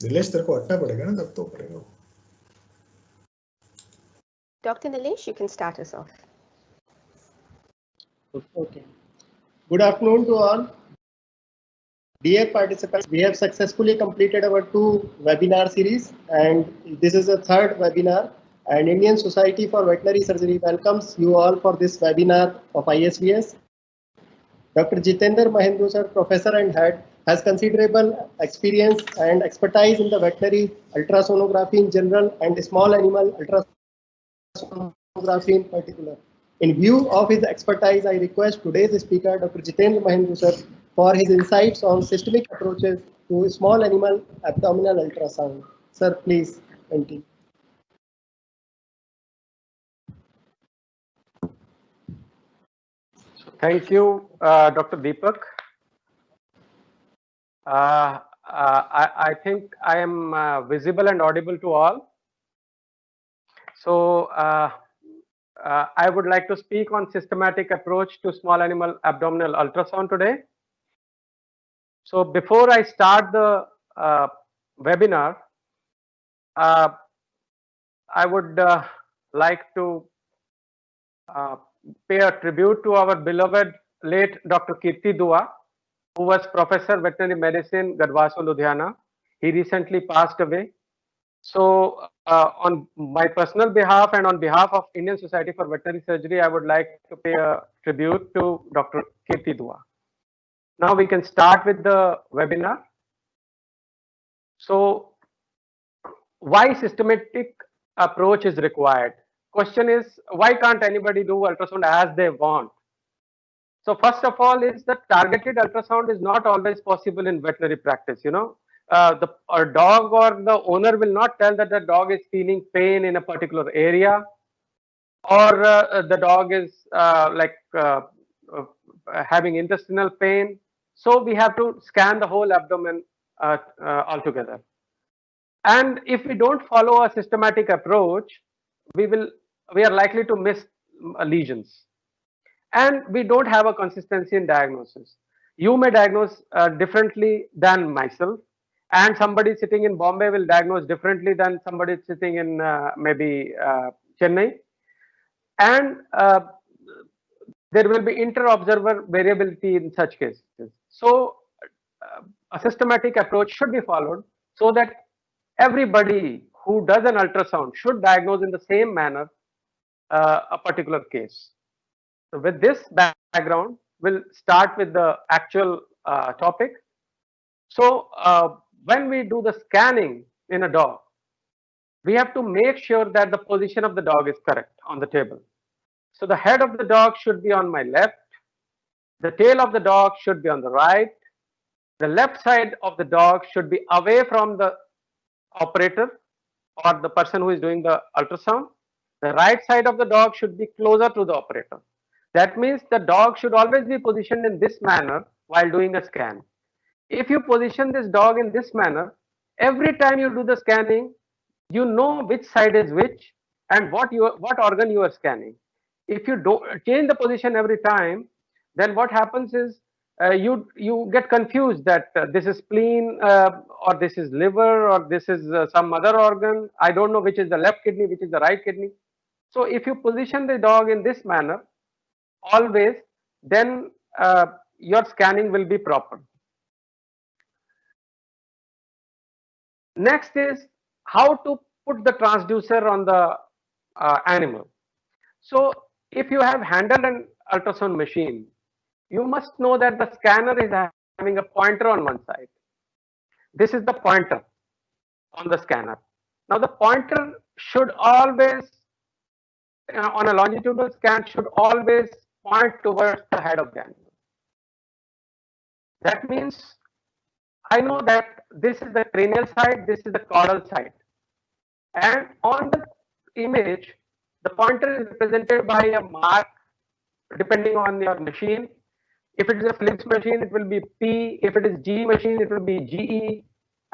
नीलेश तेरे को हटना पड़ेगा ना, तब तो पड़ेगा। Dr. Nilesh, you can start us off. Okay. Good afternoon to all. Dear participants, we have successfully completed our 2 webinar series, and this is the 3rd webinar. And Indian Society for Veterinary Surgery welcomes you all for this webinar of ISVS. Dr. Jitendra Mahendra sir, professor and head, has considerable experience and expertise in the veterinary ultrasonography in general and small animal ultrasonography in particular. In view of his expertise, I request today's speaker, Dr. Jitendra Mahendra sir, for his insights on systemic approaches to small animal abdominal ultrasound. Sir, please continue. Thank you, Dr. Deepak. I think I am visible and audible to all. So I would like to speak on systematic approach to small animal abdominal ultrasound today. So before I start the webinar, I would like to pay a tribute to our beloved late Dr. Kirti Dua, who was Professor Veterinary Medicine, Gadwaso, Ludhiana. He recently passed away. So on my personal behalf and on behalf of Indian Society for Veterinary Surgery, I would like to pay a tribute to Dr. Kirti Dua. Now we can start with the webinar. So why systematic approach is required? Question is, why can't anybody do ultrasound as they want? So first of all is that targeted ultrasound is not always possible in veterinary practice. You know, a dog or the owner will not tell that the dog is feeling pain in a particular area, or the dog is having intestinal pain. So we have to scan the whole abdomen altogether. And if we don't follow a systematic approach, we are likely to miss lesions. And we don't have a consistency in diagnosis. You may diagnose differently than myself, and somebody sitting in Bombay will diagnose differently than somebody sitting in maybe Chennai. And there will be inter-observer variability in such cases. So a systematic approach should be followed so that everybody who does an ultrasound should diagnose in the same manner a particular case. So with this background, we'll start with the actual topic. So when we do the scanning in a dog, we have to make sure that the position of the dog is correct on the table. So the head of the dog should be on my left. The tail of the dog should be on the right. The left side of the dog should be away from the operator or the person who is doing the ultrasound. The right side of the dog should be closer to the operator. That means the dog should always be positioned in this manner while doing a scan. If you position this dog in this manner, every time you do the scanning, you know which side is which and what organ you are scanning. If you don't change the position every time, then what happens is you get confused that this is spleen or this is liver or this is some other organ. I don't know which is the left kidney, which is the right kidney. So if you position the dog in this manner always, then your scanning will be proper. Next is how to put the transducer on the animal. So if you have handled an ultrasound machine, you must know that the scanner is having a pointer on one side. This is the pointer on the scanner. Now the pointer should always, on a longitudinal scan, should always point towards the head of the animal. That means I know that this is the cranial side, this is the caudal side. And on the image, the pointer is represented by a mark depending on your machine. If it is a Philips machine, it will be P. If it is G machine, it will be GE,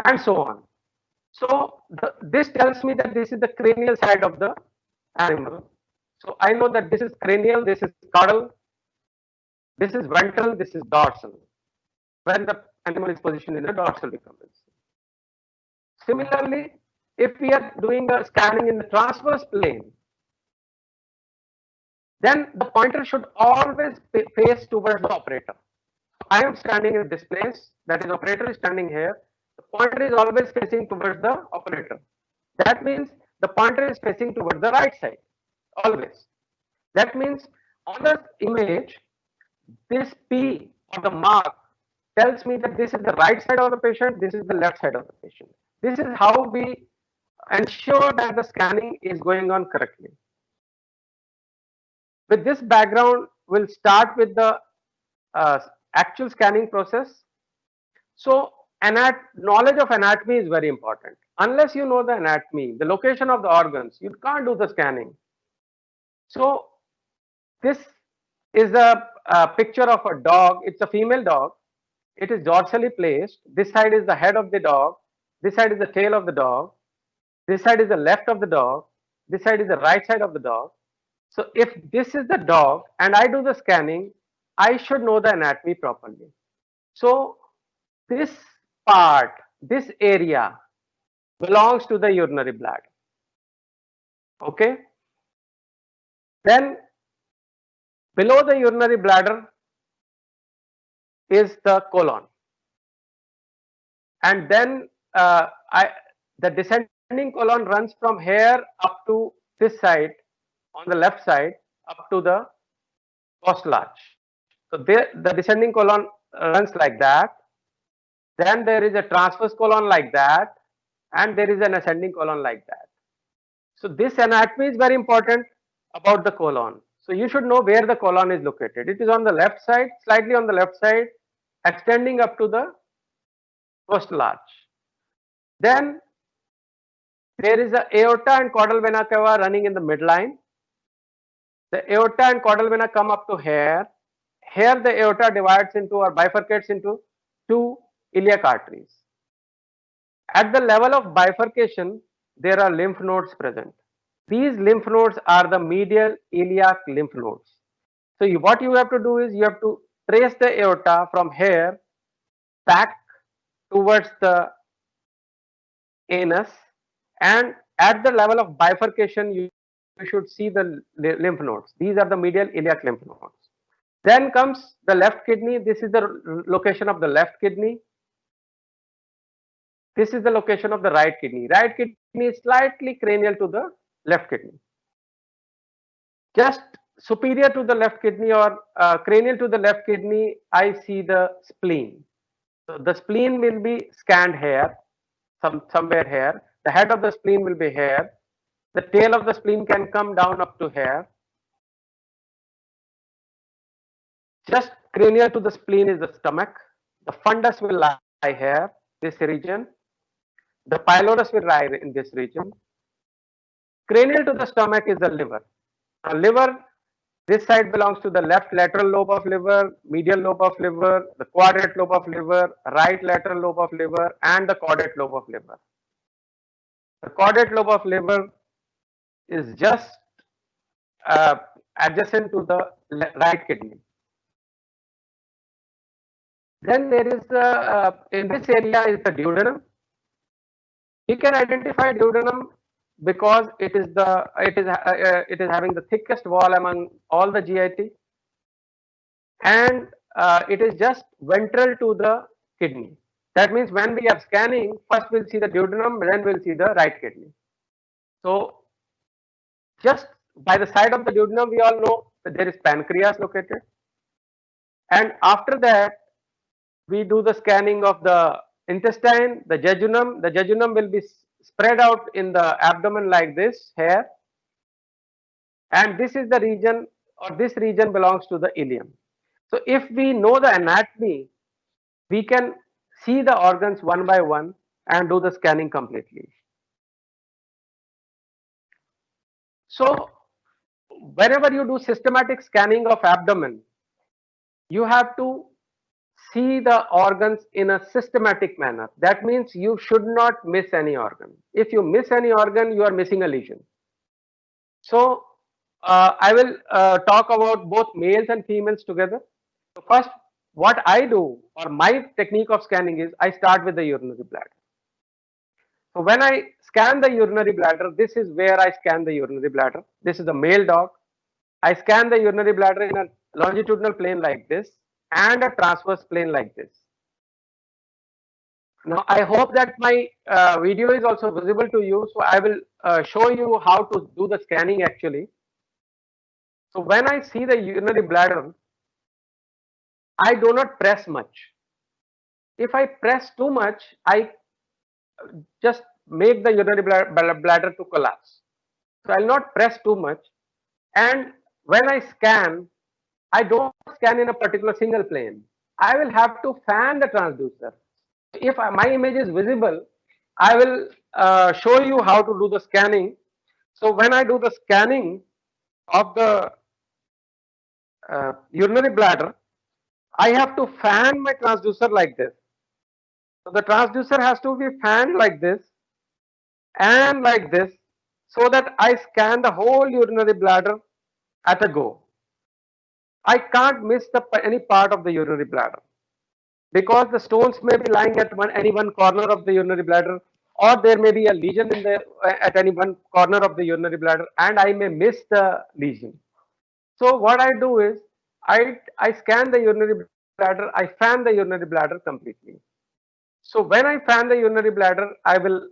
and so on. So this tells me that this is the cranial side of the animal. So I know that this is cranial, this is caudal, this is ventral, this is dorsal, when the animal is positioned in the dorsal decumbens. Similarly, if we are doing a scanning in the transverse plane, then the pointer should always face towards the operator. I am standing in this place, that is operator is standing here. The pointer is always facing towards the operator. That means the pointer is facing towards the right side, always. That means on the image, this P or the mark tells me that this is the right side of the patient, this is the left side of the patient. This is how we ensure that the scanning is going on correctly. With this background, we'll start with the actual scanning process. So knowledge of anatomy is very important. Unless you know the anatomy, the location of the organs, you can't do the scanning. So this is a picture of a dog. It's a female dog. It is dorsally placed. This side is the head of the dog. This side is the tail of the dog. This side is the left of the dog. This side is the right side of the dog. So if this is the dog and I do the scanning, I should know the anatomy properly. So this part, this area belongs to the urinary bladder. Okay. Then below the urinary bladder is the colon. And then the descending colon runs from here up to this side on the left side up to the costal arch. So there, the descending colon runs like that. Then there is a transverse colon like that, and there is an ascending colon like that. So this anatomy is very important about the colon. So you should know where the colon is located. It is on the left side, slightly on the left side, extending up to the costal arch. Then there is a aorta and caudal vena cava running in the midline. The aorta and caudal vena come up to here. Here the aorta divides into or bifurcates into two iliac arteries. At the level of bifurcation, there are lymph nodes present. These lymph nodes are the medial iliac lymph nodes. So what you have to do is you have to trace the aorta from here back towards the anus, and at the level of bifurcation you should see the lymph nodes. These are the medial iliac lymph nodes. Then comes the left kidney. This is the location of the left kidney. This is the location of the right kidney. Right kidney is slightly cranial to the left kidney. Just superior to the left kidney or cranial to the left kidney, I see the spleen. So the spleen will be scanned here, somewhere here. The head of the spleen will be here. The tail of the spleen can come down up to here. Just cranial to the spleen is the stomach. The fundus will lie here, this region. The pylorus will lie in this region. Cranial to the stomach is the liver. Liver, this side belongs to the left lateral lobe of liver, medial lobe of liver, the quadrate lobe of liver, right lateral lobe of liver, and the caudate lobe of liver. The caudate lobe of liver is just adjacent to the right kidney. Then there is in this area is the duodenum. You can identify duodenum because it is having the thickest wall among all the GIT, and it is just ventral to the kidney. That means when we are scanning, first we'll see the duodenum, then we'll see the right kidney. So just by the side of the duodenum, we all know that there is pancreas located, and after that we do the scanning of the intestine, the jejunum. The jejunum will be spread out in the abdomen like this here, and this is the region, or this region belongs to the ileum. So if we know the anatomy, we can see the organs one by one and do the scanning completely. So whenever you do systematic scanning of abdomen, you have to see the organs in a systematic manner. That means you should not miss any organ. If you miss any organ, you are missing a lesion. So I will talk about both males and females together. So first, what I do, or my technique of scanning is, I start with the urinary bladder. So when I scan the urinary bladder, this is where I scan the urinary bladder. This is a male dog. I scan the urinary bladder in a longitudinal plane like this and a transverse plane like this. Now I hope that my video is also visible to you. So I will show you how to do the scanning actually. So when I see the urinary bladder, I do not press much. If I press too much, I just make the urinary bladder to collapse. So I'll not press too much. And when I scan, I don't scan in a particular single plane. I will have to fan the transducer. If my image is visible, I will show you how to do the scanning. So when I do the scanning of the urinary bladder, I have to fan my transducer like this. So the transducer has to be fanned like this and like this so that I scan the whole urinary bladder at a go. I can't miss any part of the urinary bladder because the stones may be lying at any one corner of the urinary bladder, or there may be a lesion in the at any one corner of the urinary bladder and I may miss the lesion. So what I do is I scan the urinary bladder, I fan the urinary bladder completely. So when I fan the urinary bladder, I will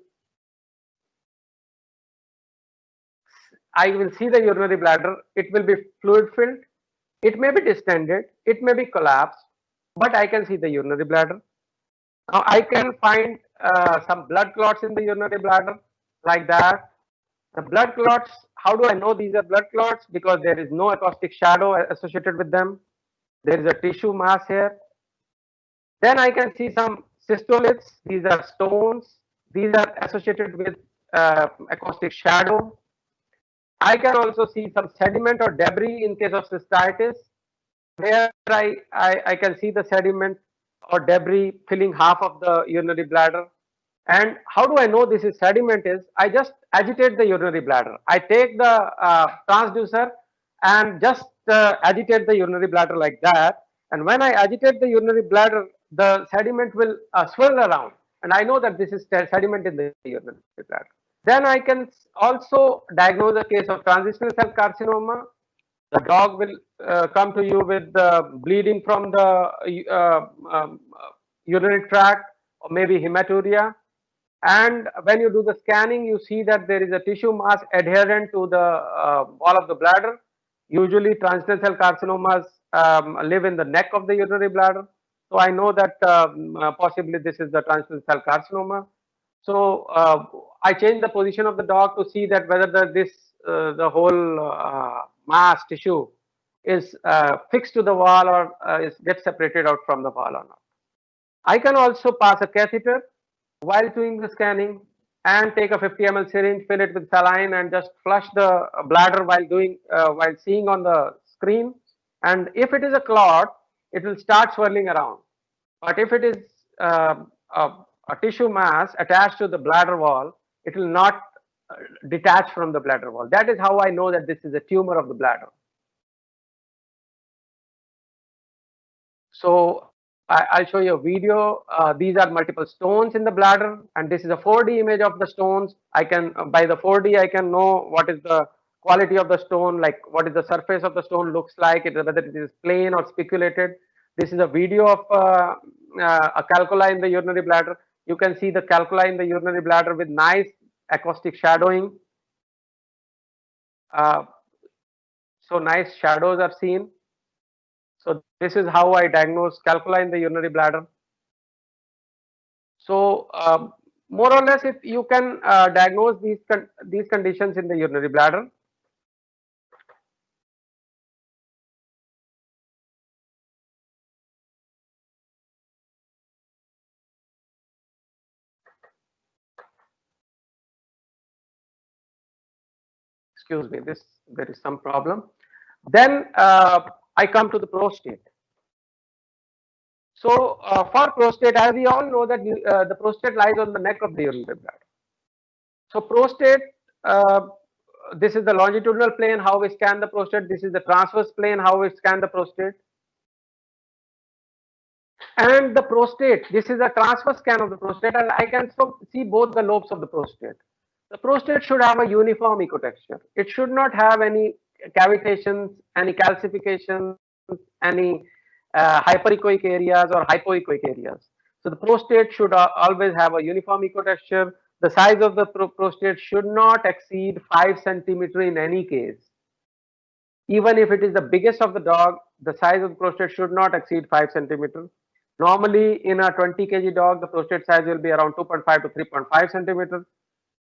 see the urinary bladder. It will be fluid filled. It may be distended. It may be collapsed, but I can see the urinary bladder. Now I can find some blood clots in the urinary bladder like that. The blood clots, how do I know these are blood clots? Because there is no acoustic shadow associated with them. There is a tissue mass here. Then I can see some cystoliths. These are stones. These are associated with acoustic shadow. I can also see some sediment or debris in case of cystitis, where I can see the sediment or debris filling half of the urinary bladder. And how do I know this is sediment is, I just agitate the urinary bladder. I take the transducer and just agitate the urinary bladder like that. And when I agitate the urinary bladder, the sediment will swirl around. And I know that this is sediment in the urinary bladder. Then I can also diagnose a case of transitional cell carcinoma. The dog will come to you with bleeding from the urinary tract or maybe hematuria. And when you do the scanning, you see that there is a tissue mass adherent to the wall of the bladder. Usually transitional cell carcinomas live in the neck of the urinary bladder. So I know that possibly this is the transitional cell carcinoma. So I change the position of the dog to see that whether the whole mass tissue is fixed to the wall or gets separated out from the wall or not. I can also pass a catheter while doing the scanning and take a 50 ml syringe, fill it with saline and just flush the bladder while seeing on the screen. And if it is a clot, it will start swirling around. But if it is a tissue mass attached to the bladder wall, it will not detach from the bladder wall. That is how I know that this is a tumor of the bladder. So I'll show you a video. These are multiple stones in the bladder, and this is a 4D image of the stones. I can, by the 4D, I can know what is the quality of the stone, like what is the surface of the stone looks like, whether it is plain or spiculated. This is a video of a calculi in the urinary bladder. You can see the calculi in the urinary bladder with nice acoustic shadowing. So nice shadows are seen. So this is how I diagnose calculi in the urinary bladder. So more or less, if you can diagnose these conditions in the urinary bladder. Excuse me, there is some problem. Then I come to the prostate. So for prostate, as we all know that the prostate lies on the neck of the urinary bladder. So prostate, this is the longitudinal plane, how we scan the prostate. This is the transverse plane, how we scan the prostate. And the prostate, this is a transverse scan of the prostate, and I can see both the lobes of the prostate. The prostate should have a uniform ecotexture. It should not have any cavitations, any calcifications, any hyperechoic areas or hypoechoic areas. So the prostate should always have a uniform ecotexture. The size of the prostate should not exceed 5 centimeter in any case. Even if it is the biggest of the dog, the size of the prostate should not exceed 5 centimeter. Normally, in a 20 kg dog, the prostate size will be around 2.5 to 3.5 centimeter.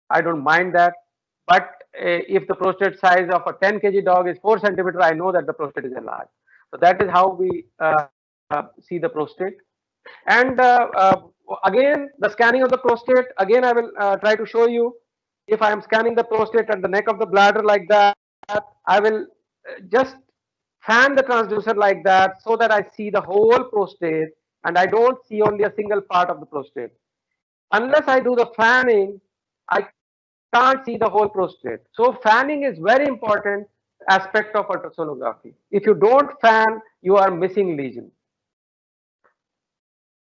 I don't mind that. But if the prostate size of a 10 kg dog is 4 centimeter, I know that the prostate is enlarged. So that is how we see the prostate. And again, the scanning of the prostate, again, I will try to show you. If I am scanning the prostate at the neck of the bladder like that, I will just fan the transducer like that so that I see the whole prostate and I don't see only a single part of the prostate. Unless I do the fanning, I can't see the whole prostate. So fanning is very important aspect of ultrasonography. If you don't fan, you are missing lesion.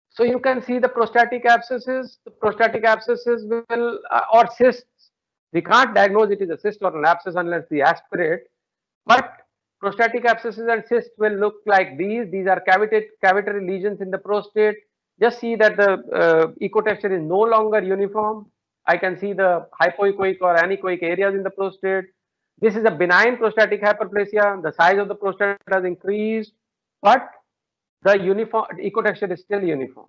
So you can see the prostatic abscesses. The prostatic abscesses will or cysts. We can't diagnose it as a cyst or an abscess unless we aspirate. But prostatic abscesses and cysts will look like these. These are cavitary lesions in the prostate. Just see that the ecotexture is no longer uniform. I can see the hypoechoic or anechoic areas in the prostate. This is a benign prostatic hyperplasia. The size of the prostate has increased, but the uniform ecotexture is still uniform.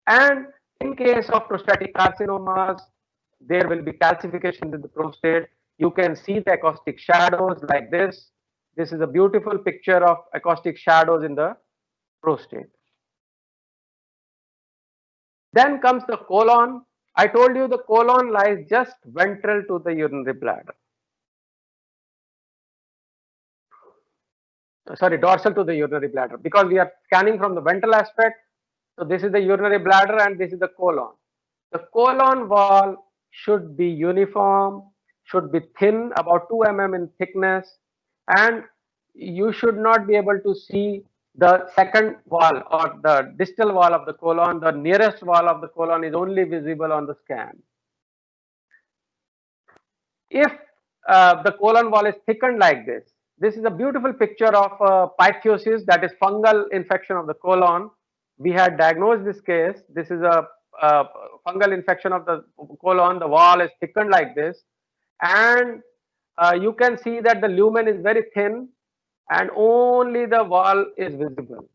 And in case of prostatic carcinomas, there will be calcification in the prostate. You can see the acoustic shadows like this. This is a beautiful picture of acoustic shadows in the prostate. Then comes the colon. I told you the colon lies just ventral to the urinary bladder. Sorry, dorsal to the urinary bladder, because we are scanning from the ventral aspect. So this is the urinary bladder and this is the colon. The colon wall should be uniform, should be thin, about 2 mm in thickness, and you should not be able to see the second wall or the distal wall of the colon. The nearest wall of the colon is only visible on the scan. If the colon wall is thickened like this, this is a beautiful picture of pythiosis, that is fungal infection of the colon. We had diagnosed this case. This is a fungal infection of the colon. The wall is thickened like this, and you can see that the lumen is very thin and only the wall is visible.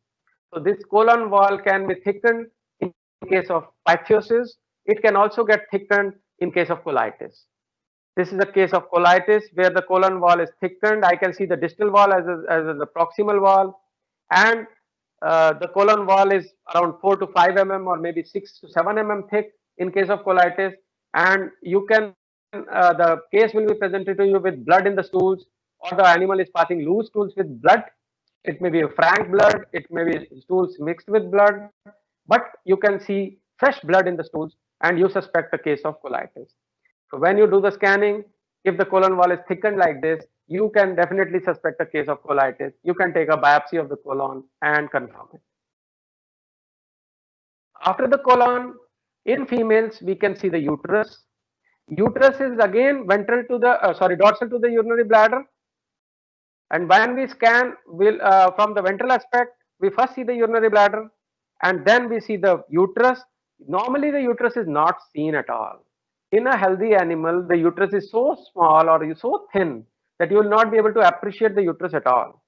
So this colon wall can be thickened in case of pythiosis. It can also get thickened in case of colitis. This is a case of colitis where the colon wall is thickened. I can see the distal wall as the proximal wall, and the colon wall is around 4 to 5 mm or maybe 6 to 7 mm thick in case of colitis. And you can, the case will be presented to you with blood in the stools, or the animal is passing loose stools with blood. It may be a frank blood, it may be stools mixed with blood, but you can see fresh blood in the stools and you suspect a case of colitis. So when you do the scanning, if the colon wall is thickened like this, you can definitely suspect a case of colitis. You can take a biopsy of the colon and confirm it. After the colon, in females, we can see the uterus. Uterus is again ventral to the, dorsal to the urinary bladder. And when we scan from the ventral aspect, we first see the urinary bladder and then we see the uterus. Normally the uterus is not seen at all. In a healthy animal, the uterus is so small or so thin that you will not be able to appreciate the uterus at all.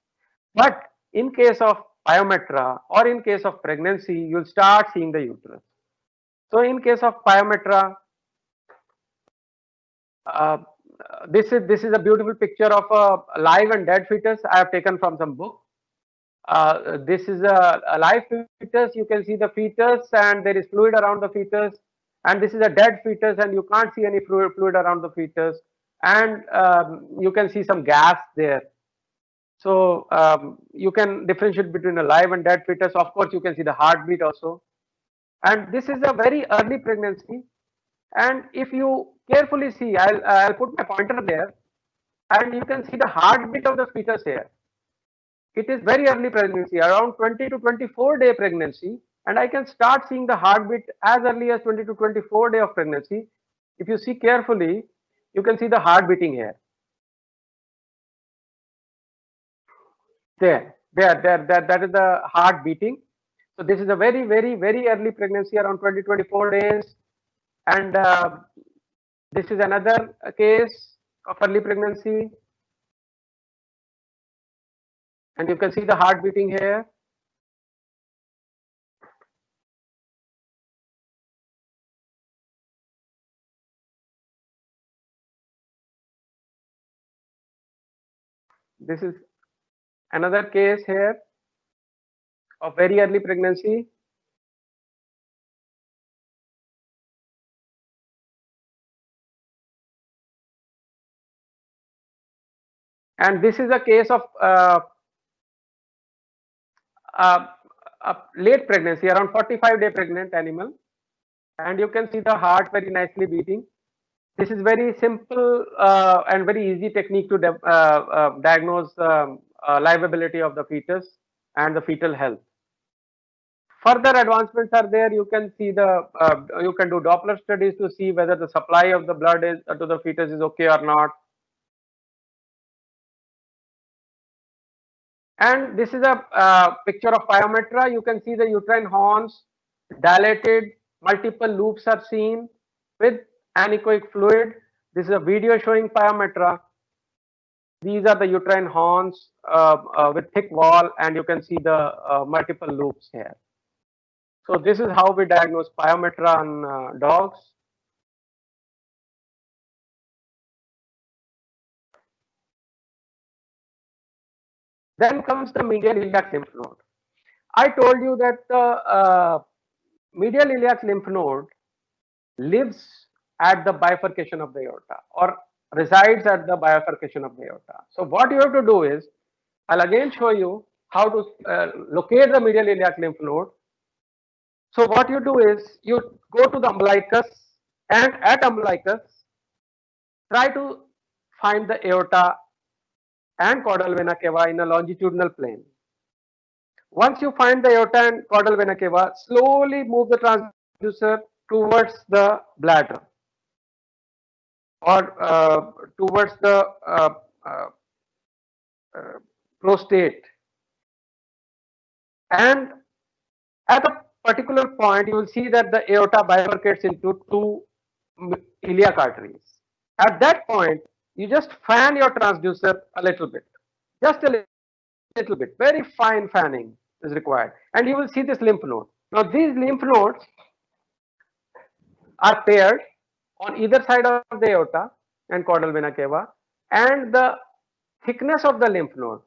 But in case of pyometra or in case of pregnancy, you will start seeing the uterus. So in case of pyometra, this is a beautiful picture of a live and dead fetus I have taken from some book. This is a live fetus. You can see the fetus and there is fluid around the fetus, and this is a dead fetus and you can't see any fluid around the fetus, and you can see some gas there. So you can differentiate between a live and dead fetus. Of course, you can see the heartbeat also, and this is a very early pregnancy. And if you carefully see, I'll put my pointer there, and you can see the heartbeat of the fetus here. It is very early pregnancy, around 20 to 24 day pregnancy, and I can start seeing the heartbeat as early as 20 to 24 day of pregnancy. If you see carefully, you can see the heart beating here. There, that is the heart beating. So this is a very, very, very early pregnancy, around 20, 24 days. And this is another case of early pregnancy. And you can see the heart beating here. This is another case here of very early pregnancy. And this is a case of a late pregnancy, around 45-day pregnant animal. And you can see the heart very nicely beating. This is very simple and very easy technique to diagnose livability of the fetus and the fetal health. Further advancements are there. You can see you can do Doppler studies to see whether the supply of the blood to the fetus is okay or not. And this is a picture of pyometra. You can see the uterine horns dilated, multiple loops are seen with anechoic fluid. This is a video showing pyometra. These are the uterine horns with thick wall, and you can see the multiple loops here. So this is how we diagnose pyometra on dogs. Then comes the medial iliac lymph node. I told you that the medial iliac lymph node lives at the bifurcation of the aorta, or resides at the bifurcation of the aorta. So what you have to do is, I'll again show you how to locate the medial iliac lymph node. So what you do is, you go to the umbilicus, and at umbilicus, try to find the aorta and caudal vena cava in a longitudinal plane. Once you find the aorta and caudal vena cava, slowly move the transducer towards the bladder, or towards the prostate, and at a particular point you will see that the aorta bifurcates into two iliac arteries. At that point, you just fan your transducer a little bit, just a little bit, very fine fanning is required, and you will see this lymph node. Now these lymph nodes are paired on either side of the aorta and caudal vena cava, and the thickness of the lymph node,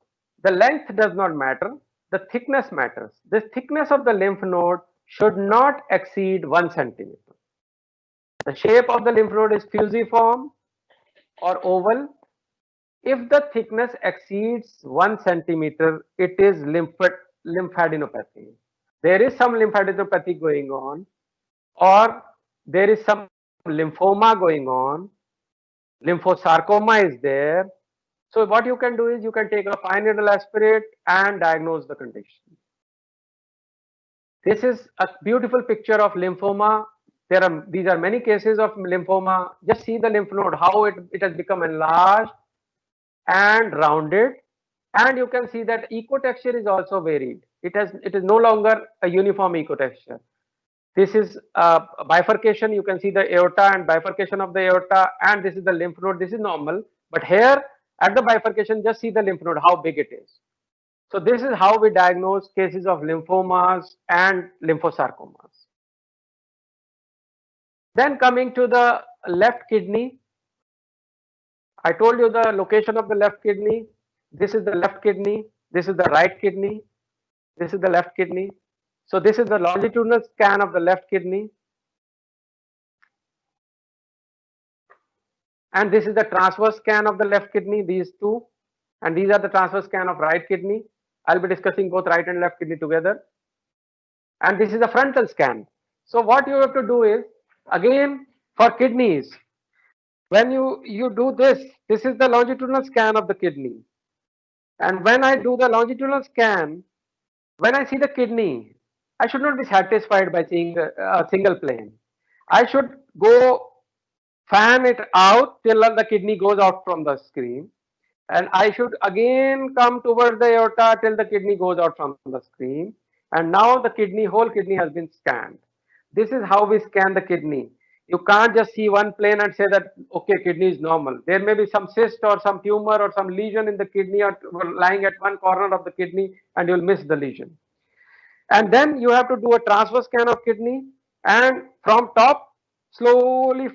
the length does not matter, the thickness matters. The thickness of the lymph node should not exceed 1 centimeter. The shape of the lymph node is fusiform or oval. If the thickness exceeds 1 centimeter, it is lymphadenopathy. There is some lymphadenopathy going on, or there is some lymphoma going on, lymphosarcoma is there. So what you can do is, you can take a fine needle aspirate and diagnose the condition. This is a beautiful picture of lymphoma. These are many cases of lymphoma. Just see the lymph node, how it has become enlarged and rounded, and you can see that ecotexture is also varied. It is no longer a uniform ecotexture. This is a bifurcation. You can see the aorta and bifurcation of the aorta, and this is the lymph node. This is normal, but here at the bifurcation, just see the lymph node, how big it is. So this is how we diagnose cases of lymphomas and lymphosarcomas. Then coming to the left kidney, I told you the location of the left kidney. This is the left kidney. This is the right kidney. This is the left kidney. So this is the longitudinal scan of the left kidney. And this is the transverse scan of the left kidney, these two. And these are the transverse scan of right kidney. I'll be discussing both right and left kidney together. And this is the frontal scan. So what you have to do is, again, for kidneys, when you do this is the longitudinal scan of the kidney. And when I do the longitudinal scan, when I see the kidney, I should not be satisfied by seeing a single plane. I should go fan it out till the kidney goes out from the screen, and I should again come towards the aorta till the kidney goes out from the screen, and now the whole kidney has been scanned. This is how we scan the kidney. You can't just see one plane and say that, okay, kidney is normal. There may be some cyst or some tumor or some lesion in the kidney or lying at one corner of the kidney, and you'll miss the lesion. And then you have to do a transverse scan of kidney, and from top slowly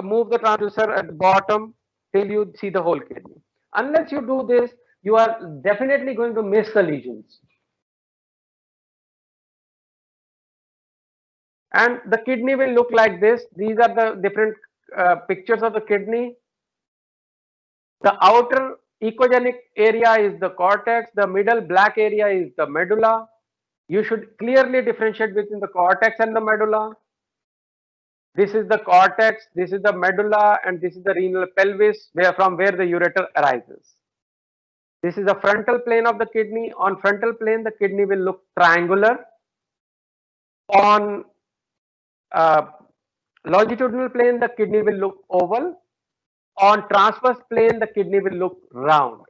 move the transducer at the bottom till you see the whole kidney. Unless you do this, you are definitely going to miss the lesions. And the kidney will look like this. These are the different pictures of the kidney. The outer echogenic area is the cortex. The middle black area is the medulla. You should clearly differentiate between the cortex and the medulla. This is the cortex, this is the medulla, and this is the renal pelvis, from where the ureter arises. This is the frontal plane of the kidney. On frontal plane, the kidney will look triangular. On longitudinal plane, the kidney will look oval. On transverse plane, the kidney will look round.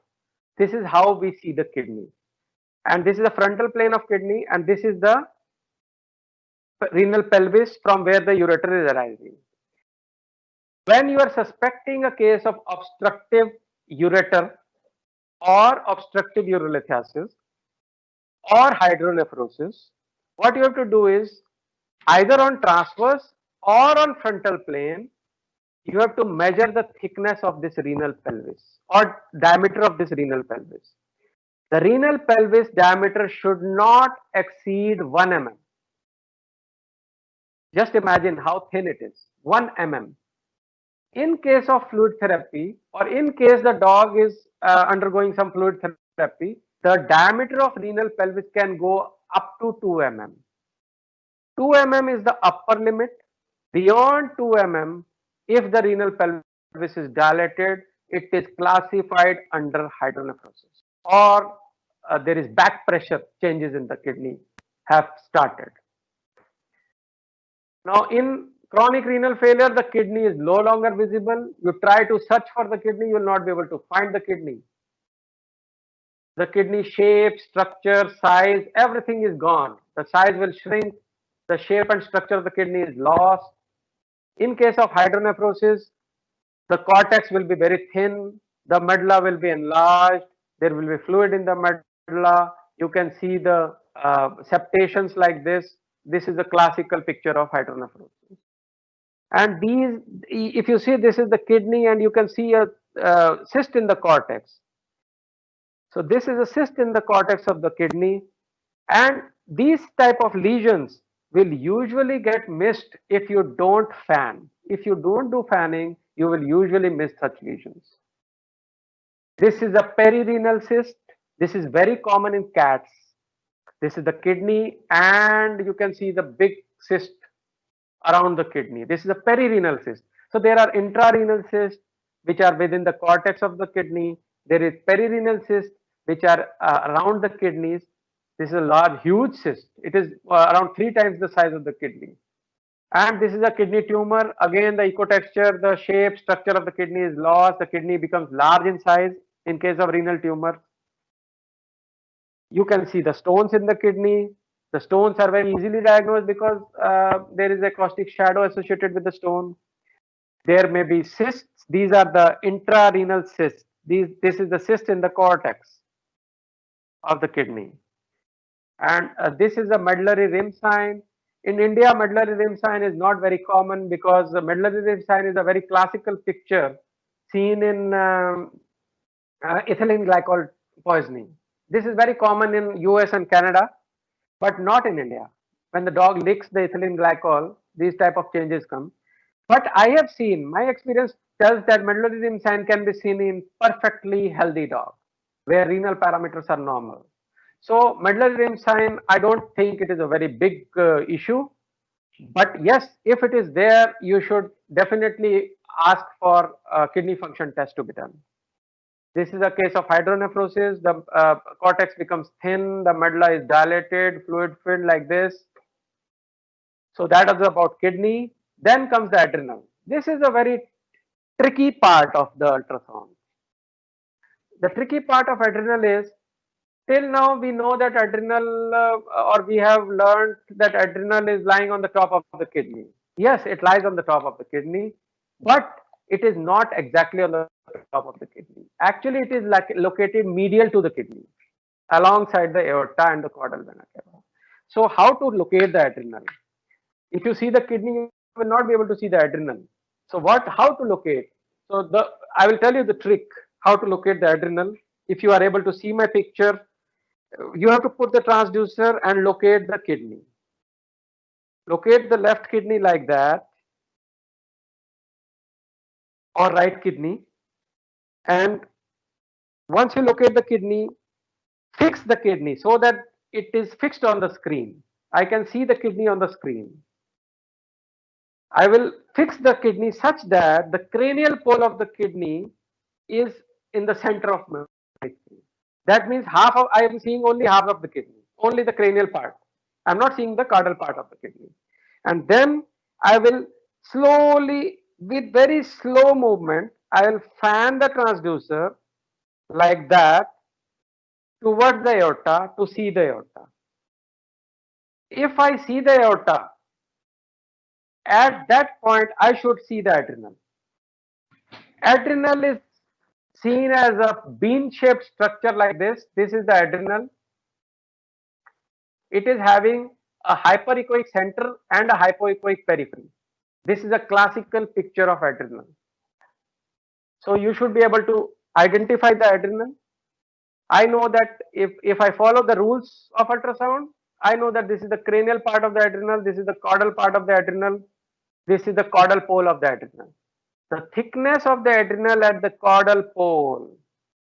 This is how we see the kidney. And this is the frontal plane of kidney, and this is the renal pelvis from where the ureter is arising. When you are suspecting a case of obstructive ureter or obstructive urolithiasis or hydronephrosis, what you have to do is either on transverse or on frontal plane, you have to measure the thickness of this renal pelvis or diameter of this renal pelvis. The renal pelvis diameter should not exceed 1 mm. Just imagine how thin it is, 1 mm. In case of fluid therapy, or in case the dog is undergoing some fluid therapy, the diameter of renal pelvis can go up to 2 mm. 2 mm is the upper limit. Beyond 2 mm, if the renal pelvis is dilated, it is classified under hydronephrosis, or there is back pressure changes in the kidney have started. Now, in chronic renal failure, the kidney is no longer visible. You try to search for the kidney, you will not be able to find the kidney. The kidney shape, structure, size, everything is gone. The size will shrink. The shape and structure of the kidney is lost. In case of hydronephrosis, the cortex will be very thin. The medulla will be enlarged. There will be fluid in the medulla. You can see the septations like this. This is a classical picture of hydronephrosis. And these, if you see, this is the kidney, and you can see a cyst in the cortex. So this is a cyst in the cortex of the kidney, and these type of lesions will usually get missed if you don't fan. If you don't do fanning, you will usually miss such lesions. This is a perirenal cyst. This is very common in cats. This is the kidney, and you can see the big cyst around the kidney. This is a perirenal cyst. So there are intrarenal cysts which are within the cortex of the kidney. There is perirenal cysts which are around the kidneys. This is a large, huge cyst. It is around 3 times the size of the kidney. And this is a kidney tumor. Again, the ecotexture, the shape, structure of the kidney is lost. The kidney becomes large in size in case of renal tumor. You can see the stones in the kidney. The stones are very easily diagnosed because there is a caustic shadow associated with the stone. There may be cysts. These are the intrarenal cysts. This is the cyst in the cortex of the kidney. And this is a medullary rim sign. In India, medullary rim sign is not very common because the medullary rim sign is a very classical picture seen in ethylene glycol poisoning. This is very common in US and Canada, but not in India. When the dog licks the ethylene glycol, these type of changes come. But I have seen, my experience tells that medullary rim sign can be seen in perfectly healthy dog, where renal parameters are normal. So medullary rim sign, I don't think it is a very big issue. But yes, if it is there, you should definitely ask for a kidney function test to be done. This is a case of hydronephrosis. The cortex becomes thin, the medulla is dilated, fluid filled like this. So that is about kidney. Then comes the adrenal. This is a very tricky part of the ultrasound. The tricky part of adrenal is, till now we know that adrenal or we have learned that adrenal is lying on the top of the kidney. Yes, it lies on the top of the kidney, but it is not exactly on the top of the kidney. Actually, it is like located medial to the kidney, alongside the aorta and the caudal vena cava. So how to locate the adrenal? If you see the kidney, you will not be able to see the adrenal. So how to locate? So I will tell you the trick how to locate the adrenal. If you are able to see my picture, you have to put the transducer and locate the kidney. Locate the left kidney like that, or right kidney. And once you locate the kidney, fix the kidney so that it is fixed on the screen. I can see the kidney on the screen. I will fix the kidney such that the cranial pole of the kidney is in the center of my screen. That means I am seeing only half of the kidney, only the cranial part. I'm not seeing the caudal part of the kidney. And then I will slowly, with very slow movement, I will fan the transducer like that towards the aorta to see the aorta. If I see the aorta, at that point I should see the adrenal. Adrenal is seen as a bean-shaped structure like this. This is the adrenal. It is having a hyperechoic center and a hypoechoic periphery. This is a classical picture of adrenal. So you should be able to identify the adrenal. I know that if I follow the rules of ultrasound, I know that this is the cranial part of the adrenal, this is the caudal part of the adrenal, this is the caudal pole of the adrenal. The thickness of the adrenal at the caudal pole,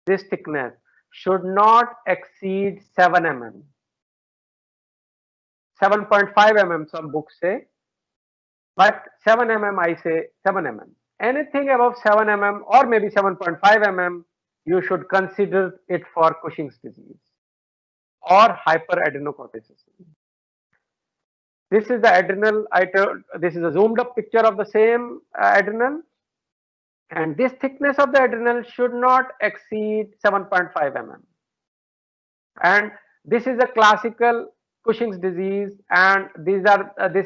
this thickness should not exceed 7 mm. 7.5 mm some books say, but 7 mm I say 7 mm. Anything above 7 mm or maybe 7.5 mm, you should consider it for Cushing's disease or hyperadenocorticism. This is the adrenal. This is a zoomed up picture of the same adrenal, and this thickness of the adrenal should not exceed 7.5 mm. And this is a classical Cushing's disease, and this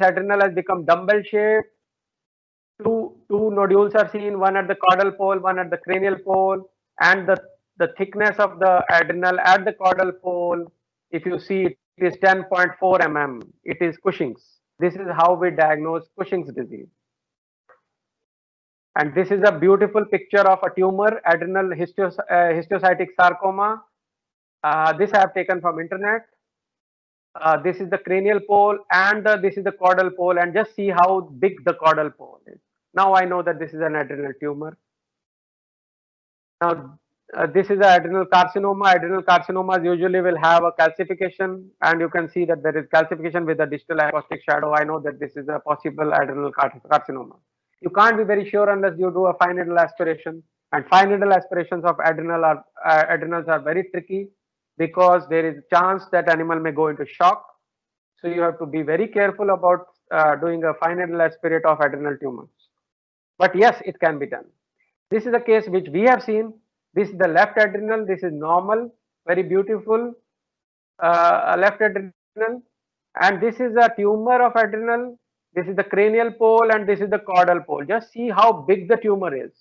adrenal has become dumbbell shaped. Two nodules are seen, one at the caudal pole, one at the cranial pole, and the thickness of the adrenal at the caudal pole, if you see, it is 10.4 mm. It is Cushing's. This is how we diagnose Cushing's disease. And this is a beautiful picture of a tumor, adrenal histiocytic sarcoma. This I have taken from internet. This is the cranial pole, and this is the caudal pole, and just see how big the caudal pole is. Now I know that this is an adrenal tumor. Now this is the adrenal carcinoma. Adrenal carcinomas usually will have a calcification, and you can see that there is calcification with a distal acoustic shadow. I know that this is a possible adrenal carcinoma. You can't be very sure unless you do a fine needle aspiration, and fine needle aspirations of adrenals are very tricky because there is a chance that animal may go into shock. So you have to be very careful about doing a fine needle aspirate of adrenal tumors. But yes, it can be done. This is a case which we have seen. This is the left adrenal. This is normal, very beautiful left adrenal. And this is a tumor of adrenal. This is the cranial pole, and this is the caudal pole. Just see how big the tumor is.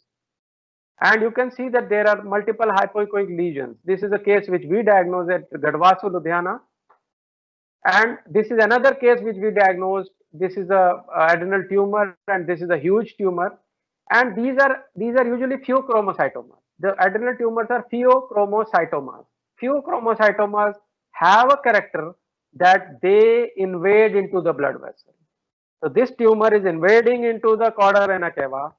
And you can see that there are multiple hypoechoic lesions. This is a case which we diagnosed at Gadwasu, Ludhiana. And this is another case which we diagnosed. This is a adrenal tumor, and this is a huge tumor. And these are usually pheochromocytomas. The adrenal tumors are pheochromocytomas. Pheochromocytomas have a character that they invade into the blood vessel. So this tumor is invading into the caudal vena cava,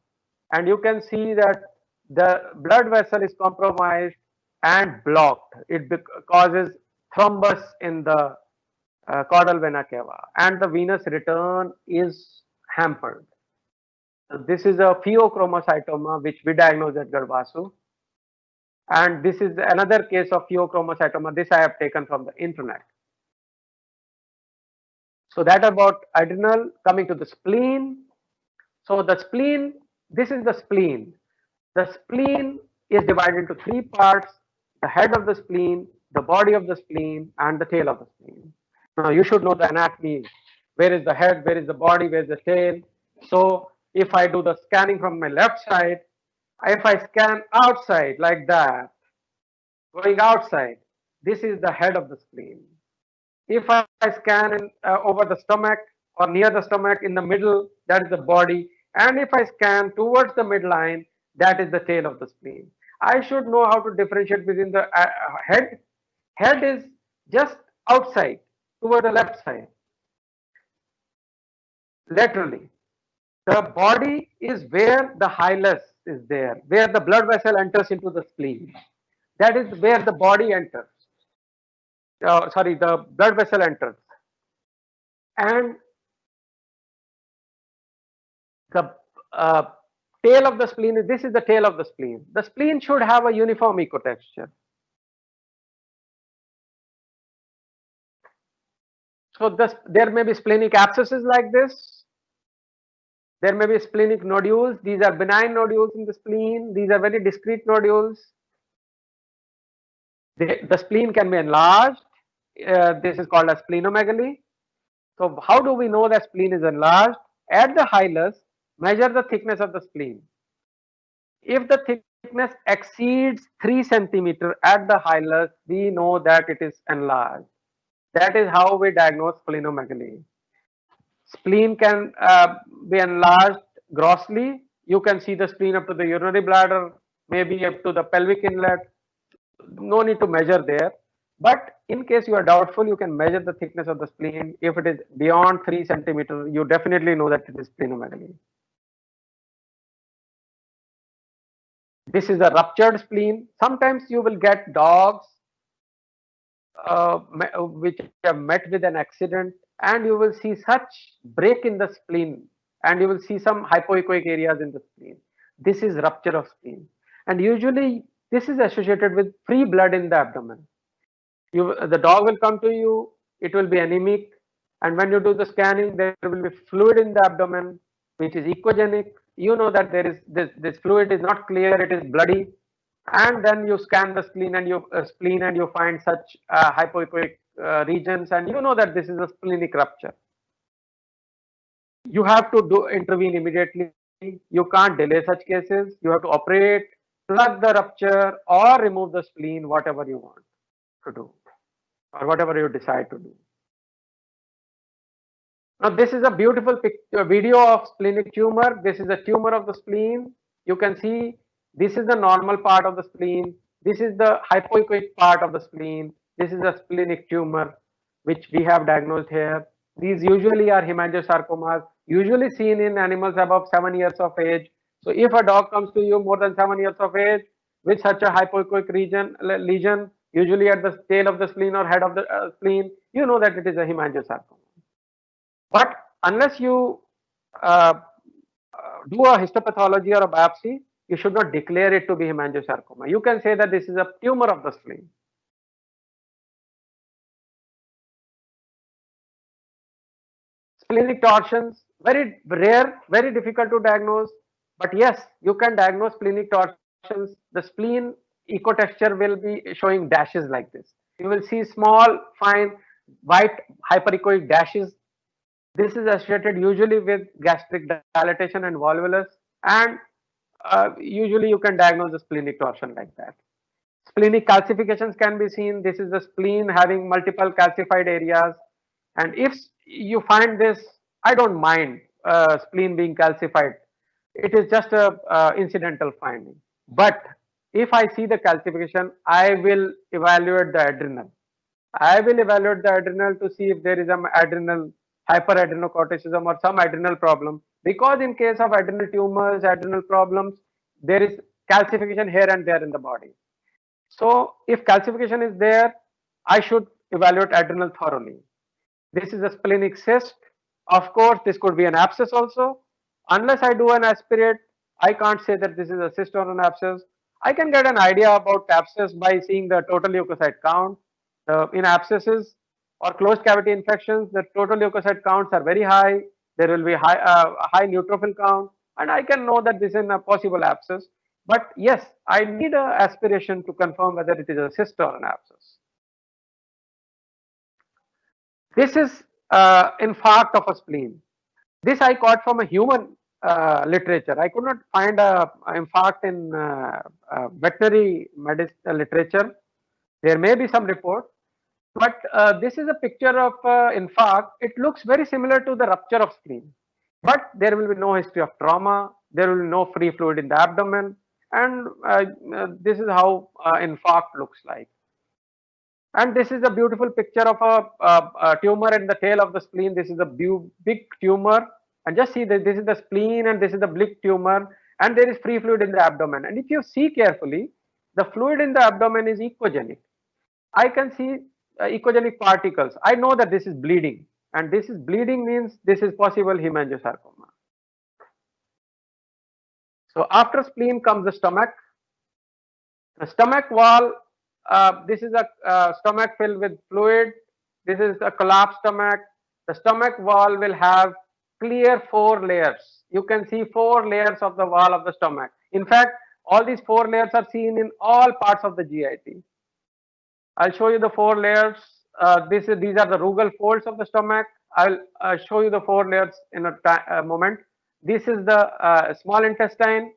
and you can see that the blood vessel is compromised and blocked. It causes thrombus in the caudal vena cava, and the venous return is hampered. So this is a pheochromocytoma which we diagnosed at Gadwasu, and this is another case of pheochromocytoma. This I have taken from the internet. So that about adrenal. Coming to the spleen. So the spleen, this is the spleen. The spleen is divided into three parts: the head of the spleen, the body of the spleen, and the tail of the spleen. Now you should know the anatomy. Where is the head? Where is the body? Where is the tail? So if I do the scanning from my left side, if I scan outside like that, going outside, this is the head of the spleen. If I scan over the stomach or near the stomach in the middle, that is the body. And if I scan towards the midline, that is the tail of the spleen. I should know how to differentiate between the head. Head is just outside toward the left side, laterally. The body is where the hilus is there, where the blood vessel enters into the spleen. That is where the body enters. Sorry, the blood vessel enters. And the tail of the spleen, this is the tail of the spleen. The spleen should have a uniform ecotexture. So there may be splenic abscesses like this. There may be splenic nodules. These are benign nodules in the spleen. These are very discrete nodules. The spleen can be enlarged. This is called a splenomegaly. So how do we know that spleen is enlarged? At the hilus, measure the thickness of the spleen. If the thickness exceeds 3 centimeter at the hilus, we know that it is enlarged. That is how we diagnose splenomegaly. Spleen can be enlarged grossly. You can see the spleen up to the urinary bladder, maybe up to the pelvic inlet. No need to measure there. But in case you are doubtful, you can measure the thickness of the spleen. If it is beyond 3 centimeters, you definitely know that it is splenomegaly. This is a ruptured spleen. Sometimes you will get dogs which have met with an accident, and you will see such break in the spleen, and you will see some hypoechoic areas in the spleen. This is rupture of spleen, and usually this is associated with free blood in the abdomen. The dog will come to you, it will be anemic, and when you do the scanning, there will be fluid in the abdomen which is echogenic. You know that there is this fluid is not clear, it is bloody, and then you scan the spleen and you find such hypoechoic regions, and you know that this is a splenic rupture. You have to intervene immediately. You can't delay such cases. You have to operate, plug the rupture, or remove the spleen, whatever you want to do, or whatever you decide to do. Now this is a beautiful video of splenic tumor. This is a tumor of the spleen. You can see this is the normal part of the spleen. This is the hypoechoic part of the spleen. This is a splenic tumor which we have diagnosed here. These usually are hemangiosarcomas, usually seen in animals above 7 years of age. So if a dog comes to you more than 7 years of age with such a hypoechoic lesion, usually at the tail of the spleen or head of the spleen, you know that it is a hemangiosarcoma. But unless you do a histopathology or a biopsy, you should not declare it to be hemangiosarcoma. You can say that this is a tumor of the spleen. Splenic torsions, very rare, very difficult to diagnose. But yes, you can diagnose splenic torsions. The spleen ecotexture will be showing dashes like this. You will see small, fine, white hyperechoic dashes. This is associated usually with gastric dilatation and volvulus, and usually you can diagnose the splenic torsion like that. Splenic calcifications can be seen. This is the spleen having multiple calcified areas, and if you find this, I don't mind spleen being calcified. It is just a incidental finding. But if I see the calcification, I will evaluate the adrenal. I will evaluate the adrenal to see if there is an adrenal hyperadrenocorticism or some adrenal problem, because in case of adrenal tumors, adrenal problems, there is calcification here and there in the body. So if calcification is there, I should evaluate adrenal thoroughly. This is a splenic cyst. Of course, this could be an abscess also. Unless I do an aspirate, I can't say that this is a cyst or an abscess. I can get an idea about abscess by seeing the total leukocyte count. In abscesses, or closed cavity infections, the total leukocyte counts are very high. There will be high neutrophil count, and I can know that this is a possible abscess. But yes, I need an aspiration to confirm whether it is a cyst or an abscess. This is infarct of a spleen. This I got from a human literature. I could not find a infarct in veterinary medicine literature. There may be some report, but this is a picture of infarct. It looks very similar to the rupture of spleen, but there will be no history of trauma. There will be no free fluid in the abdomen, and this is how infarct looks like. And this is a beautiful picture of a tumor in the tail of the spleen. This is a big tumor, and just see that this is the spleen and this is the big tumor, and there is free fluid in the abdomen. And if you see carefully, the fluid in the abdomen is echogenic. I can see echogenic particles. I know that this is bleeding, and this is bleeding means this is possible hemangiosarcoma. So after spleen comes the stomach. The stomach wall. This is a stomach filled with fluid. This is a collapsed stomach. The stomach wall will have clear 4 layers. You can see 4 layers of the wall of the stomach. In fact, all these 4 layers are seen in all parts of the GIT. I'll show you the 4 layers. These are the rugal folds of the stomach. I'll show you the 4 layers in a moment. This is the small intestine.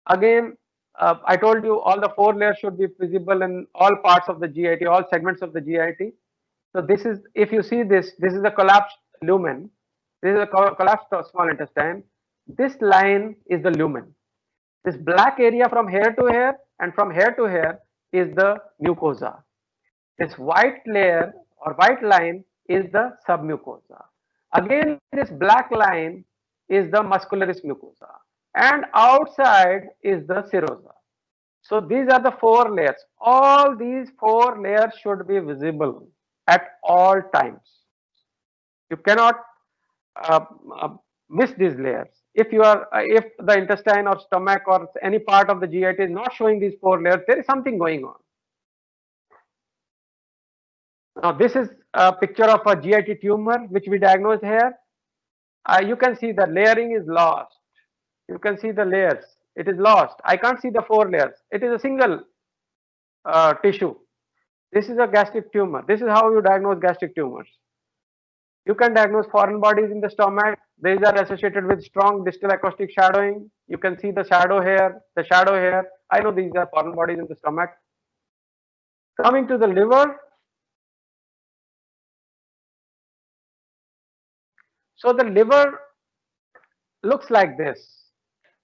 Again, I told you all the 4 layers should be visible in all parts of the GIT, all segments of the GIT. So this is, if you see this is a collapsed lumen. This is a collapsed small intestine. This line is the lumen. This black area from here to here and from here to here is the mucosa. This white layer or white line is the submucosa. Again, this black line is the muscularis mucosa, and outside is the serosa. So these are the 4 layers. All these 4 layers should be visible at all times. You cannot miss these layers. If the intestine or stomach or any part of the GIT is not showing these 4 layers, there is something going on. Now this is a picture of a GIT tumor which we diagnosed here. You can see the layering is lost. You can see the layers. It is lost. I can't see the 4 layers. It is a single tissue. This is a gastric tumor. This is how you diagnose gastric tumors. You can diagnose foreign bodies in the stomach. These are associated with strong distal acoustic shadowing. You can see the shadow here, the shadow here. I know these are foreign bodies in the stomach. Coming to the liver. So the liver looks like this.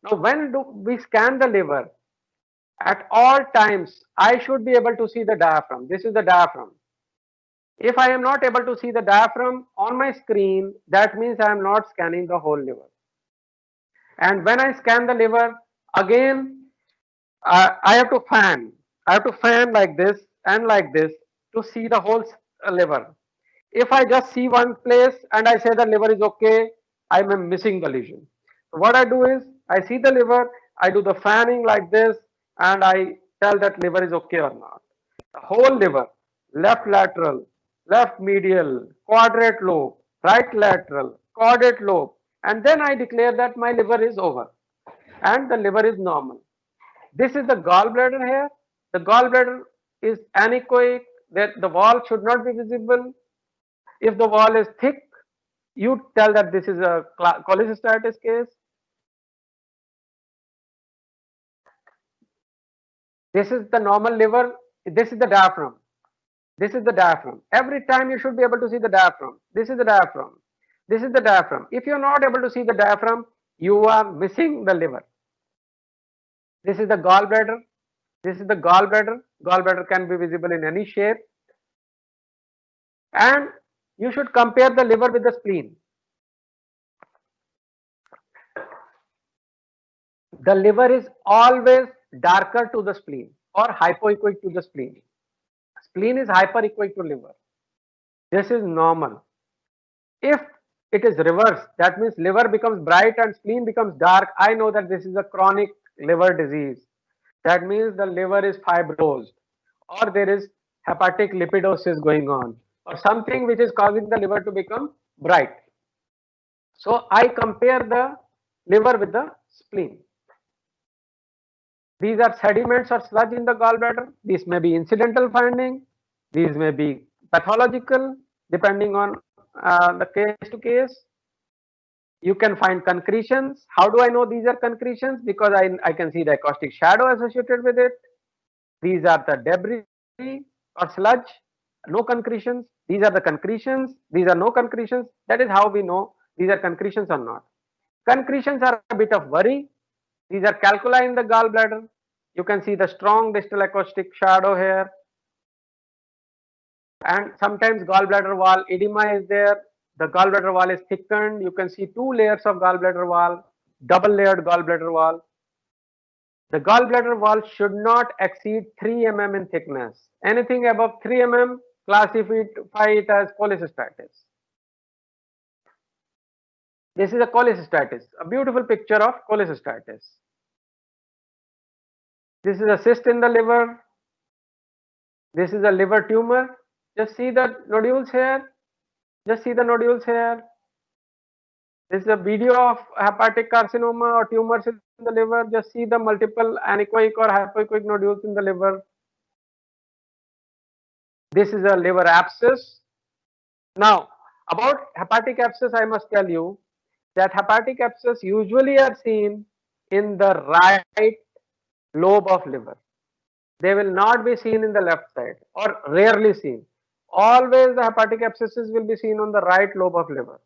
Now, when do we scan the liver? At all times, I should be able to see the diaphragm. This is the diaphragm. If I am not able to see the diaphragm on my screen, that means I am not scanning the whole liver. And when I scan the liver, again, I have to fan. I have to fan like this and like this to see the whole liver. If I just see one place and I say the liver is okay, I am missing the lesion. So what I do is, I see the liver, I do the fanning like this, and I tell that liver is okay or not. The whole liver, left lateral, left medial, quadrate lobe, right lateral, caudate lobe, and then I declare that my liver is over and the liver is normal. This is the gallbladder here. The gallbladder is anechoic, that the wall should not be visible. If the wall is thick, you tell that this is a cholecystitis case. This is the normal liver. This is the diaphragm. This is the diaphragm. Every time you should be able to see the diaphragm. This is the diaphragm. This is the diaphragm. If you are not able to see the diaphragm, you are missing the liver. This is the gallbladder. This is the gallbladder. Gallbladder can be visible in any shape. And you should compare the liver with the spleen. The liver is always darker to the spleen or hypoechoic to the spleen. Spleen is hyperechoic to liver. This is normal. If it is reversed, that means liver becomes bright and spleen becomes dark, I know that this is a chronic liver disease. That means the liver is fibrosed or there is hepatic lipidosis going on. or something which is causing the liver to become bright. So I compare the liver with the spleen. These are sediments or sludge in the gallbladder. These may be incidental finding. These may be pathological, depending on the case to case. You can find concretions. How do I know these are concretions? Because I can see the acoustic shadow associated with it. These are the debris or sludge, no concretions. These are the concretions. These are no concretions. That is how we know these are concretions or not. Concretions are a bit of worry. These are calculi in the gallbladder. You can see the strong distal acoustic shadow here. And sometimes gallbladder wall edema is there. The gallbladder wall is thickened. You can see 2 layers of gallbladder wall, double layered gallbladder wall. The gallbladder wall should not exceed 3 mm in thickness. Anything above 3 mm, classify it as cholecystitis. This is a cholecystitis, a beautiful picture of cholecystitis. This is a cyst in the liver. This is a liver tumor. Just see the nodules here. Just see the nodules here. This is a video of hepatic carcinoma or tumors in the liver. Just see the multiple anechoic or hypoechoic nodules in the liver. This is a liver abscess. Now, about hepatic abscess, I must tell you that hepatic abscess usually are seen in the right lobe of liver. They will not be seen in the left side, or rarely seen. Always the hepatic abscesses will be seen on the right lobe of liver,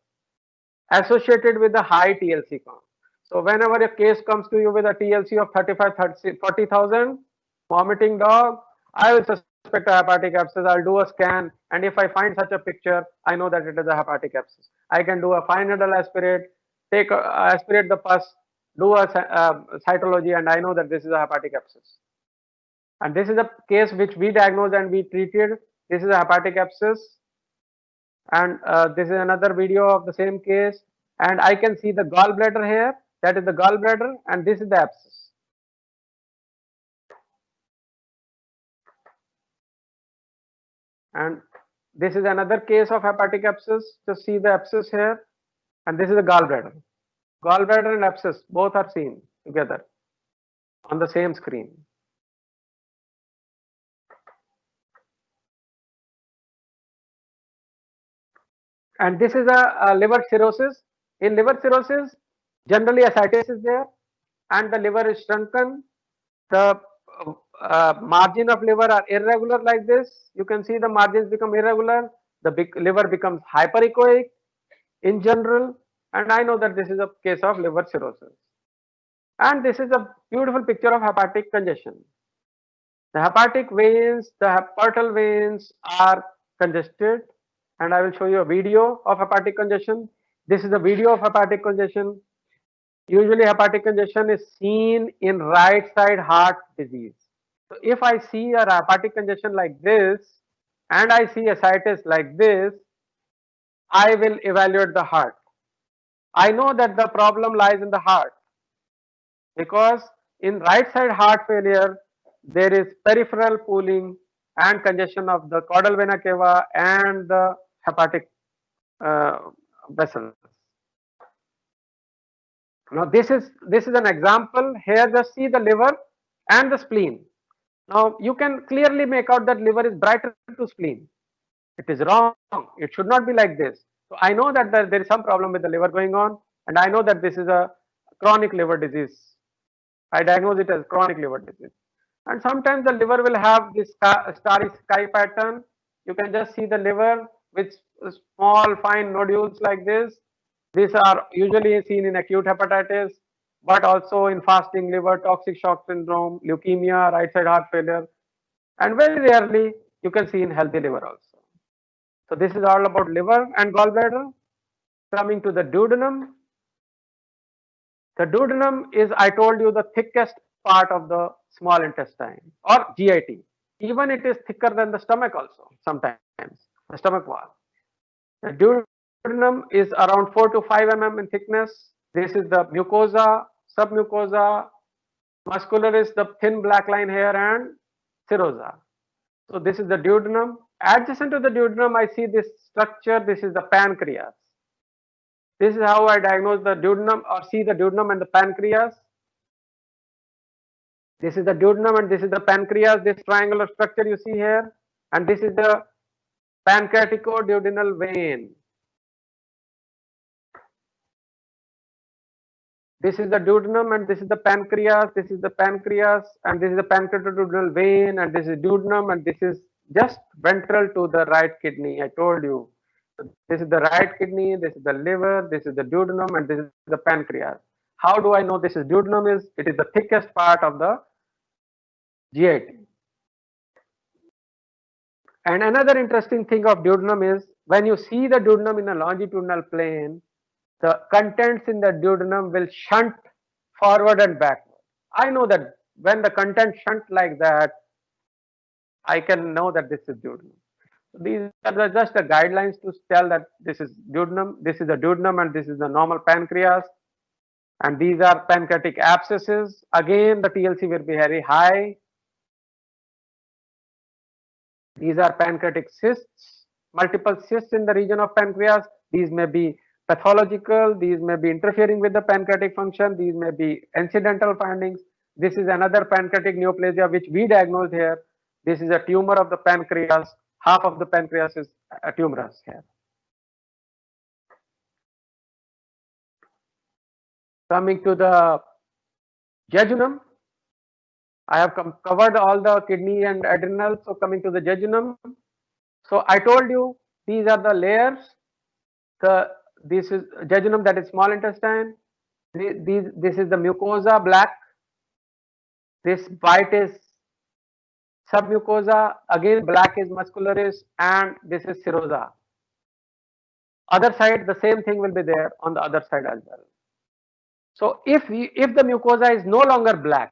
associated with the high TLC count. So whenever a case comes to you with a TLC of 40,000, vomiting dog, I will suspect a hepatic abscess. I'll do a scan, and if I find such a picture, I know that it is a hepatic abscess. I can do a fine needle aspirate, aspirate the pus, do a cytology, and I know that this is a hepatic abscess. And this is a case which we diagnosed and we treated. This is a hepatic abscess. And this is another video of the same case. And I can see the gallbladder here. That is the gallbladder, and this is the abscess. And this is another case of hepatic abscess. Just see the abscess here. And this is the gallbladder. Gallbladder and abscess both are seen together on the same screen. And this is a liver cirrhosis. In liver cirrhosis, generally ascites is there, and the liver is shrunken. The margin of liver are irregular like this. You can see the margins become irregular. The liver becomes hyperechoic in general. And I know that this is a case of liver cirrhosis. And this is a beautiful picture of hepatic congestion. The hepatic veins, the portal veins are congested. And I will show you a video of hepatic congestion. This is a video of hepatic congestion. Usually hepatic congestion is seen in right side heart disease. So if I see a hepatic congestion like this and I see ascites like this, I will evaluate the heart. I know that the problem lies in the heart, because in right side heart failure, there is peripheral pooling and congestion of the caudal vena cava and the hepatic vessels. Now this is an example. Here just see the liver and the spleen. Now you can clearly make out that liver is brighter to spleen. It is wrong. It should not be like this. So I know that there is some problem with the liver going on, and I know that this is a chronic liver disease. I diagnose it as chronic liver disease. And sometimes the liver will have this starry sky pattern. You can just see the liver with small fine nodules like this. These are usually seen in acute hepatitis, but also in fasting liver, toxic shock syndrome, leukemia, right side heart failure, and very rarely you can see in healthy liver also. So this is all about liver and gallbladder. Coming to the duodenum. The duodenum is, I told you, the thickest part of the small intestine or GIT. Even it is thicker than the stomach also sometimes, the stomach wall. The duodenum is around 4 to 5 mm in thickness. This is the mucosa, submucosa, muscularis, the thin black line here, and serosa. So this is the duodenum. Adjacent to the duodenum, I see this structure. This is the pancreas. This is how I diagnose the duodenum or see the duodenum and the pancreas. This is the duodenum and this is the pancreas, this triangular structure you see here. And this is the pancreaticoduodenal vein. This is the duodenum and this is the pancreas, this is the pancreas and this is the pancreaticoduodenal vein and this is duodenum and this is just ventral to the right kidney. I told you. This is the right kidney, this is the liver, this is the duodenum and this is the pancreas. How do I know this is duodenum? It is the thickest part of the GIT. And another interesting thing of duodenum is when you see the duodenum in a longitudinal plane, the contents in the duodenum will shunt forward and backward. I know that when the content shunt like that, I can know that this is duodenum. These are just the guidelines to tell that this is duodenum, this is the duodenum and this is the normal pancreas. And these are pancreatic abscesses. Again, the TLC will be very high. These are pancreatic cysts, multiple cysts in the region of pancreas. These may be pathological, these may be interfering with the pancreatic function, these may be incidental findings. This is another pancreatic neoplasia which we diagnosed here. This is a tumor of the pancreas. Half of the pancreas is tumorous here. Coming to the jejunum, I have covered all the kidney and adrenal. So coming to the jejunum, so I told you these are the layers. This is jejunum, that is small intestine. This is the mucosa, black. This white is submucosa. Again, black is muscularis, and this is serosa. Other side, the same thing will be there on the other side as well. So if the mucosa is no longer black,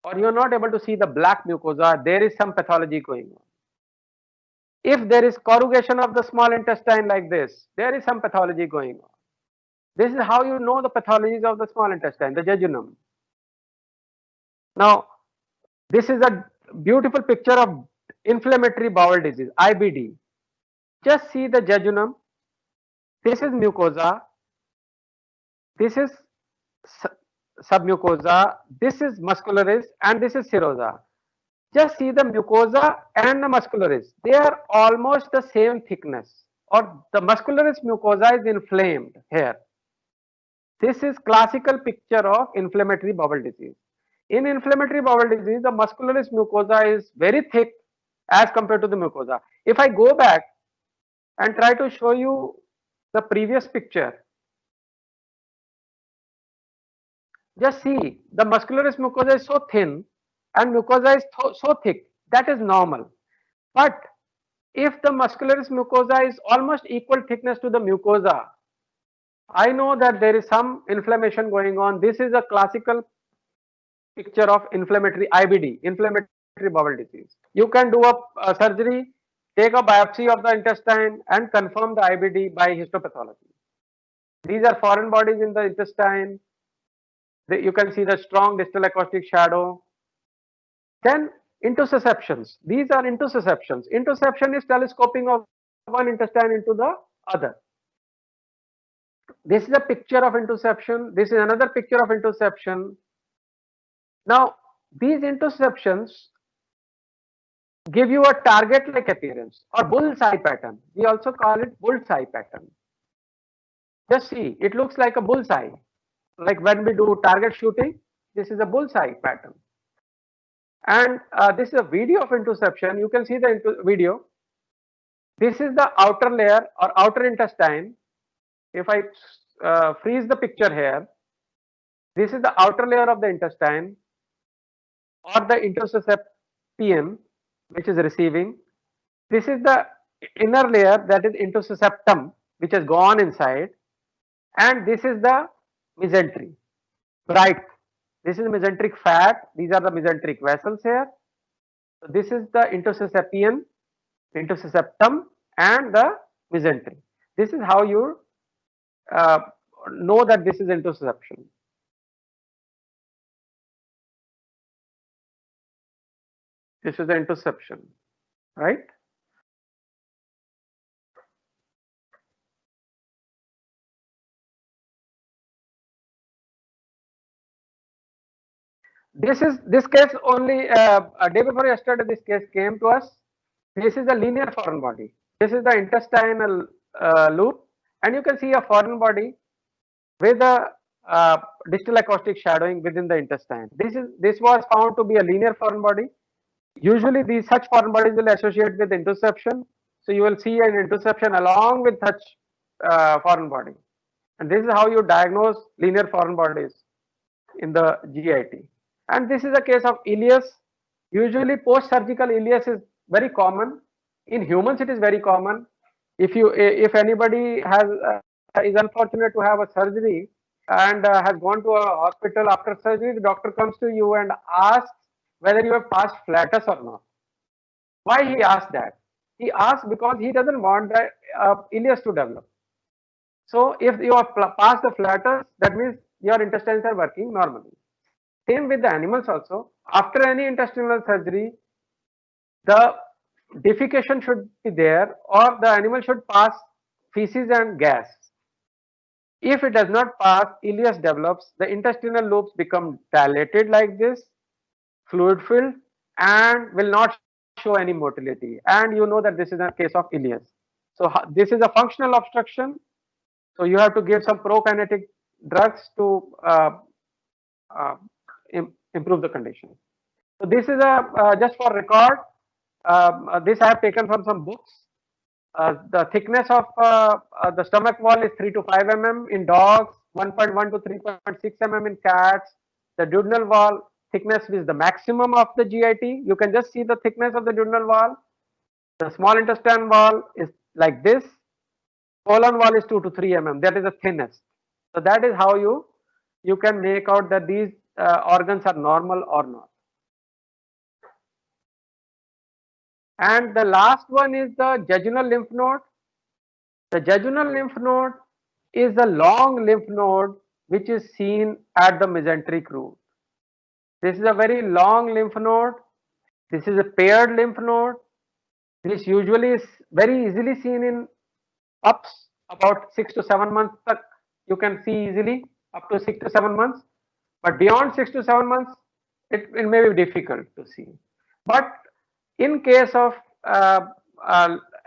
or you are not able to see the black mucosa, there is some pathology going on. If there is corrugation of the small intestine like this, there is some pathology going on. This is how you know the pathologies of the small intestine, the jejunum. Now, this is a beautiful picture of inflammatory bowel disease, IBD. Just see the jejunum. This is mucosa. This is submucosa. This is muscularis, and this is serosa. Just see the mucosa and the muscularis. They are almost the same thickness, or the muscularis mucosa is inflamed here. This is classical picture of inflammatory bowel disease. In inflammatory bowel disease, the muscularis mucosa is very thick as compared to the mucosa. If I go back and try to show you the previous picture, just see the muscularis mucosa is so thin and mucosa is so thick. That is normal. But if the muscularis mucosa is almost equal thickness to the mucosa, I know that there is some inflammation going on. This is a classical picture of inflammatory IBD, inflammatory bowel disease. You can do a surgery, take a biopsy of the intestine and confirm the IBD by histopathology. These are foreign bodies in the intestine. You can see the strong distal acoustic shadow. Then intussusceptions. These are intussusceptions. Intussusception is telescoping of one intestine into the other. This is a picture of intussusception. This is another picture of intussusception. Now, these intussusceptions give you a target-like appearance or bullseye pattern. We also call it bullseye pattern. Just see, it looks like a bullseye. Like when we do target shooting, this is a bullseye pattern. And this is a video of intussusception. You can see the video. This is the outer layer or outer intestine. If I freeze the picture here, this is the outer layer of the intestine or the intussusception, which is receiving. This is the inner layer, that is intussusceptum, which has gone inside. And this is the mesentery, right? This is mesenteric fat. These are the mesenteric vessels here. So this is the intussusception, intussusceptum, and the mesentery. This is how you know that this is intussusception. This is the intussusception, right? this case only a day before yesterday. This case came to us. This is a linear foreign body. This is the intestinal loop, and you can see a foreign body with a distal acoustic shadowing within the intestine. This was found to be a linear foreign body. Usually, these such foreign bodies will associate with interoception. So you will see an interoception along with such foreign body, and this is how you diagnose linear foreign bodies in the GIT. And this is a case of ileus. Usually, post-surgical ileus is very common. In humans, it is very common. If anybody has is unfortunate to have a surgery and has gone to a hospital after surgery, the doctor comes to you and asks whether you have passed flatus or not. Why he asked that? He asked because he doesn't want the ileus to develop. So if you have passed the flatus, that means your intestines are working normally. Same with the animals also. After any intestinal surgery, the defecation should be there, or the animal should pass feces and gas. If it does not pass, ileus develops, the intestinal loops become dilated like this, fluid filled, and will not show any motility. And you know that this is a case of ileus. So this is a functional obstruction. So you have to give some prokinetic drugs to improve the condition. So this is a just for record. This I have taken from some books. The thickness of the stomach wall is 3 to 5 mm in dogs, 1.1 to 3.6 mm in cats. The duodenal wall thickness is the maximum of the GIT. You can just see the thickness of the duodenal wall. The small intestine wall is like this. Colon wall is 2 to 3 mm. That is the thinnest. So that is how you can make out that these organs are normal or not. And the last one is the jejunal lymph node. The jejunal lymph node is a long lymph node which is seen at the mesenteric root. This is a very long lymph node. This is a paired lymph node. This usually is very easily seen in pups about 6 to 7 months. You can see easily up to 6 to 7 months. But beyond 6 to 7 months, it may be difficult to see. But in case of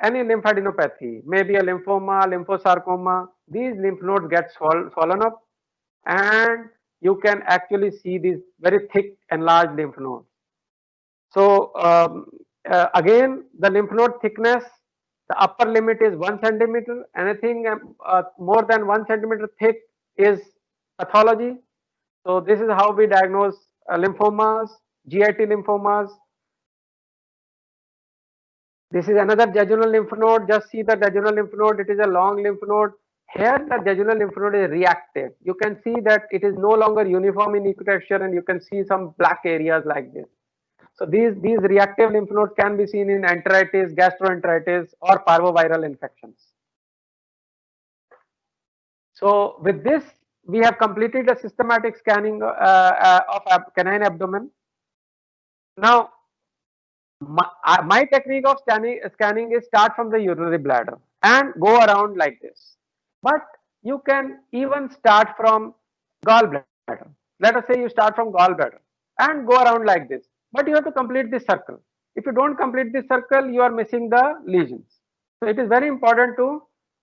any lymphadenopathy, maybe a lymphoma, lymphosarcoma, these lymph nodes get swollen up, and you can actually see these very thick enlarged lymph nodes. So again, the lymph node thickness, the upper limit is 1 centimeter. Anything more than 1 centimeter thick is pathology. So this is how we diagnose lymphomas, GIT lymphomas. This is another jejunal lymph node. Just see the jejunal lymph node. It is a long lymph node. Here the jejunal lymph node is reactive. You can see that it is no longer uniform in architecture, and you can see some black areas like this. So these reactive lymph nodes can be seen in enteritis, gastroenteritis, or parvoviral infections. So with this, we have completed a systematic scanning of canine abdomen. Now, my technique of scanning is start from the urinary bladder and go around like this. But you can even start from gallbladder. Let us say you start from gallbladder and go around like this. But you have to complete this circle. If you don't complete this circle, you are missing the lesions. So it is very important to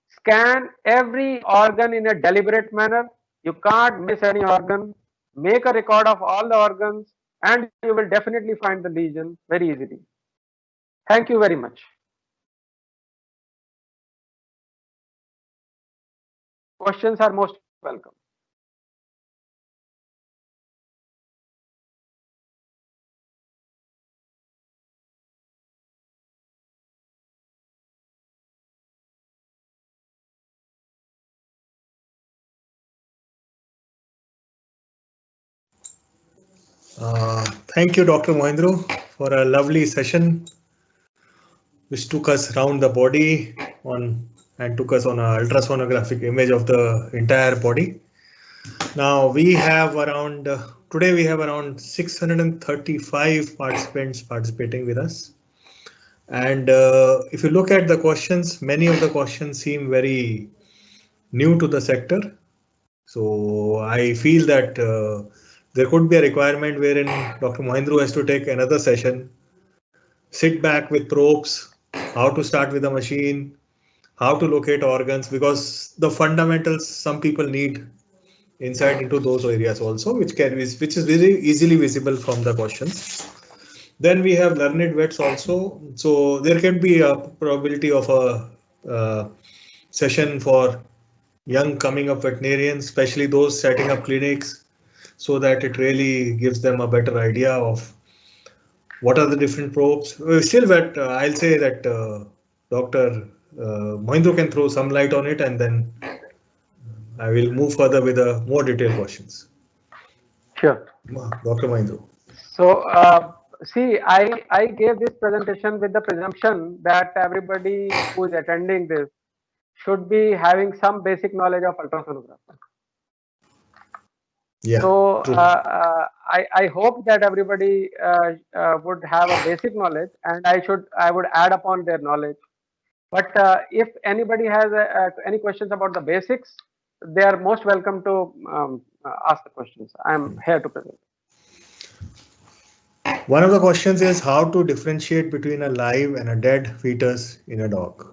scan every organ in a deliberate manner. You can't miss any organ. Make a record of all the organs, and you will definitely find the lesion very easily. Thank you very much. Questions are most welcome. Thank you, Dr. Mohendro, for a lovely session, which took us around the body and took us on an ultrasonographic image of the entire body. Now we have around, today we have around 635 participants participating with us. And if you look at the questions, many of the questions seem very new to the sector. So I feel that there could be a requirement wherein Dr. Mohindru has to take another session, sit back with probes, how to start with the machine, how to locate organs, because the fundamentals some people need insight into those areas also, which is very easily visible from the questions. Then we have learned vets also, so there can be a probability of a session for young coming up veterinarians, especially those setting up clinics, so that it really gives them a better idea of what are the different probes. Still, but I'll say that Dr. Mohindru can throw some light on it, and then I will move further with more detailed questions. Sure. Dr. Mohindru. So, see, I gave this presentation with the presumption that everybody who is attending this should be having some basic knowledge of ultrasonography. Yeah. So, true. I hope that everybody would have a basic knowledge, and I would add upon their knowledge. But if anybody has any questions about the basics, they are most welcome to ask the questions. I am here to present. One of the questions is how to differentiate between a live and a dead fetus in a dog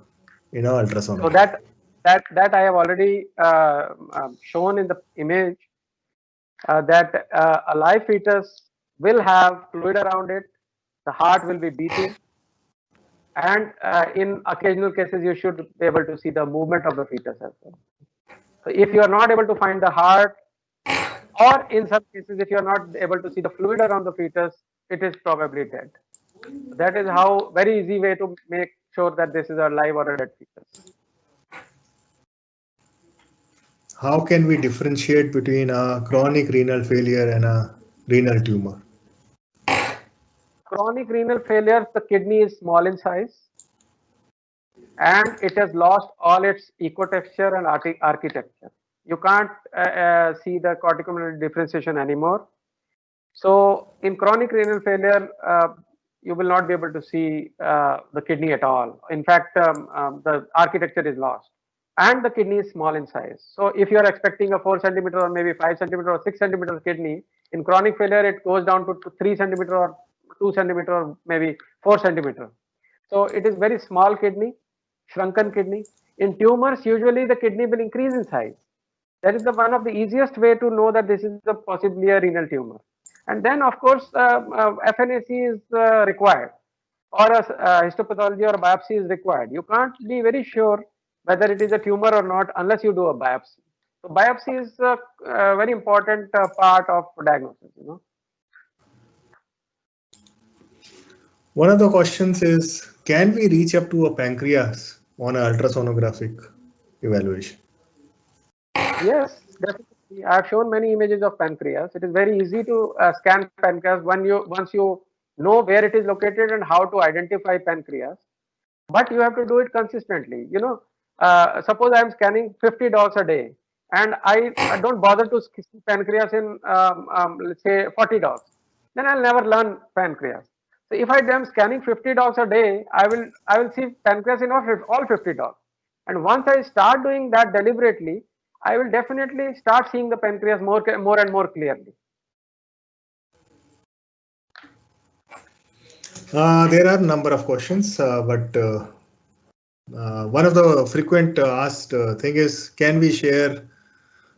in an ultrasound. So that I have already shown in the image, that a live fetus will have fluid around it, the heart will be beating, and in occasional cases you should be able to see the movement of the fetus as well. So if you are not able to find the heart, or in some cases if you are not able to see the fluid around the fetus, it is probably dead. That is how very easy way to make sure that this is a live or a dead fetus. How can we differentiate between a chronic renal failure and a renal tumor? Chronic renal failure, the kidney is small in size and it has lost all its ecotexture and architecture. You can't see the corticomedullary differentiation anymore. So in chronic renal failure, you will not be able to see the kidney at all. In fact, the architecture is lost and the kidney is small in size. So if you are expecting a 4 centimeter or maybe 5 centimeter or 6 centimeter kidney, in chronic failure, it goes down to 3 centimeter or 2 centimeter or maybe 4 centimeter. So it is very small kidney, shrunken kidney. In tumors, usually the kidney will increase in size. That is the one of the easiest way to know that this is possibly a renal tumor. And then, of course, FNAC is required, or a histopathology or a biopsy is required. You can't be very sure whether it is a tumor or not unless you do a biopsy. So biopsy is a very important part of diagnosis. You know. One of the questions is, can we reach up to a pancreas on an ultrasonographic evaluation? Yes, definitely. I have shown many images of pancreas. It is very easy to scan pancreas once you know where it is located and how to identify pancreas. But you have to do it consistently. You know, suppose I am scanning 50 dogs a day, and I don't bother to see pancreas in let's say 40 dogs. Then I'll never learn pancreas. So if I am scanning 50 dogs a day, I will see pancreas in all 50 dogs. And once I start doing that deliberately, I will definitely start seeing the pancreas more and more clearly. There are a number of questions, but one of the frequent asked thing is, can we share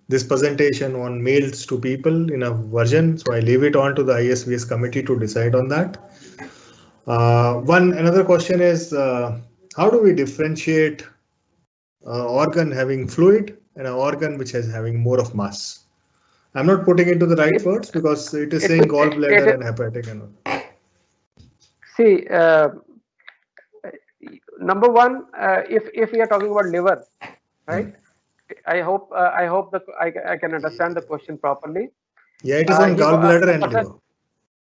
this presentation on mails to people in a version? So I leave it on to the ISVS committee to decide on that. Another question is, how do we differentiate organ having fluid and an organ which is having more of mass? I'm not putting into the right words because it is saying gallbladder and hepatic and all. See, number one, if we are talking about liver, right? I hope I can understand the question properly. Yeah, it is on gallbladder and liver.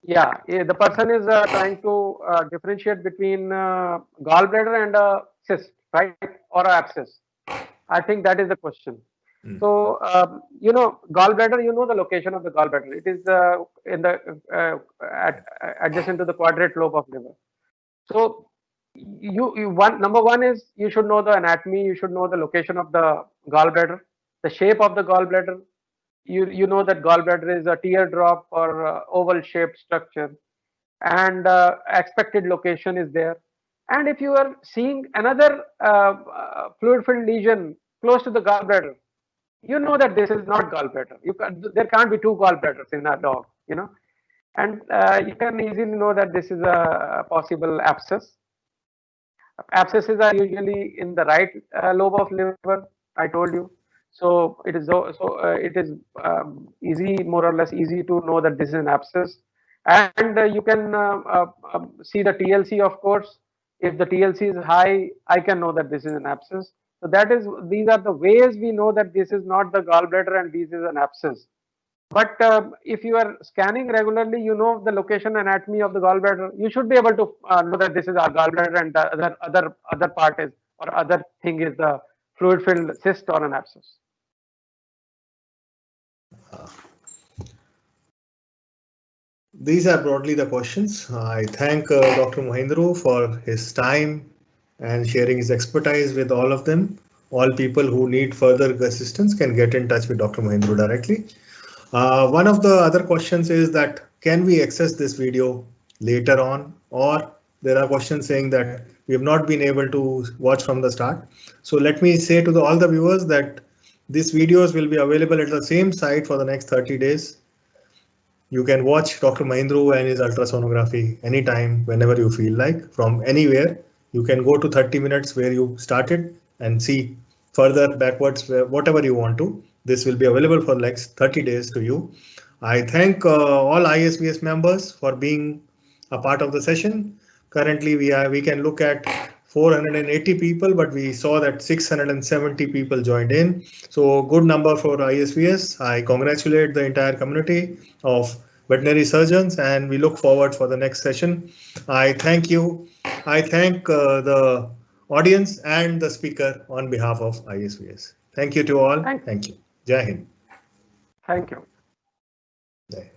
Yeah, the person is trying to differentiate between gallbladder and a cyst, right, or an abscess. I think that is the question. So, you know, gallbladder, you know the location of the gallbladder. It is in the adjacent to the quadrate lobe of liver. So, number one is you should know the anatomy. You should know the location of the gallbladder, the shape of the gallbladder. you know that gallbladder is a teardrop or oval shaped structure, and expected location is there. And if you are seeing another fluid filled lesion close to the gallbladder, you know that this is not gallbladder. There can't be two gallbladders in a dog, and you can easily know that this is a possible abscess. Abscesses are usually in the right lobe of liver, I told you. So it is easy, more or less easy to know that this is an abscess. And you can see the TLC, of course. If the TLC is high, I can know that this is an abscess. So these are the ways we know that this is not the gallbladder and this is an abscess. But if you are scanning regularly, you know the location anatomy of the gallbladder. You should be able to know that this is our gallbladder and the other part is, or other thing is, the fluid filled cyst or an abscess. These are broadly the questions. I thank Dr. Mohindru for his time and sharing his expertise with all of them. All people who need further assistance can get in touch with Dr. Mohindru directly. One of the other questions is that can we access this video later on, or there are questions saying that we have not been able to watch from the start. So let me say to all the viewers that these videos will be available at the same site for the next 30 days. You can watch Dr. Mohindru and his ultrasonography anytime, whenever you feel like, from anywhere. You can go to 30 minutes where you started and see further backwards, whatever you want to. This will be available for next 30 days to you. I thank all ISVS members for being a part of the session. Currently, we can look at 480 people, but we saw that 670 people joined in. So good number for ISVS. I congratulate the entire community of veterinary surgeons, and we look forward for the next session. I thank you. I thank the audience and the speaker on behalf of ISVS. Thank you to all. Thank you. Jai Hind. Thank you. Jai.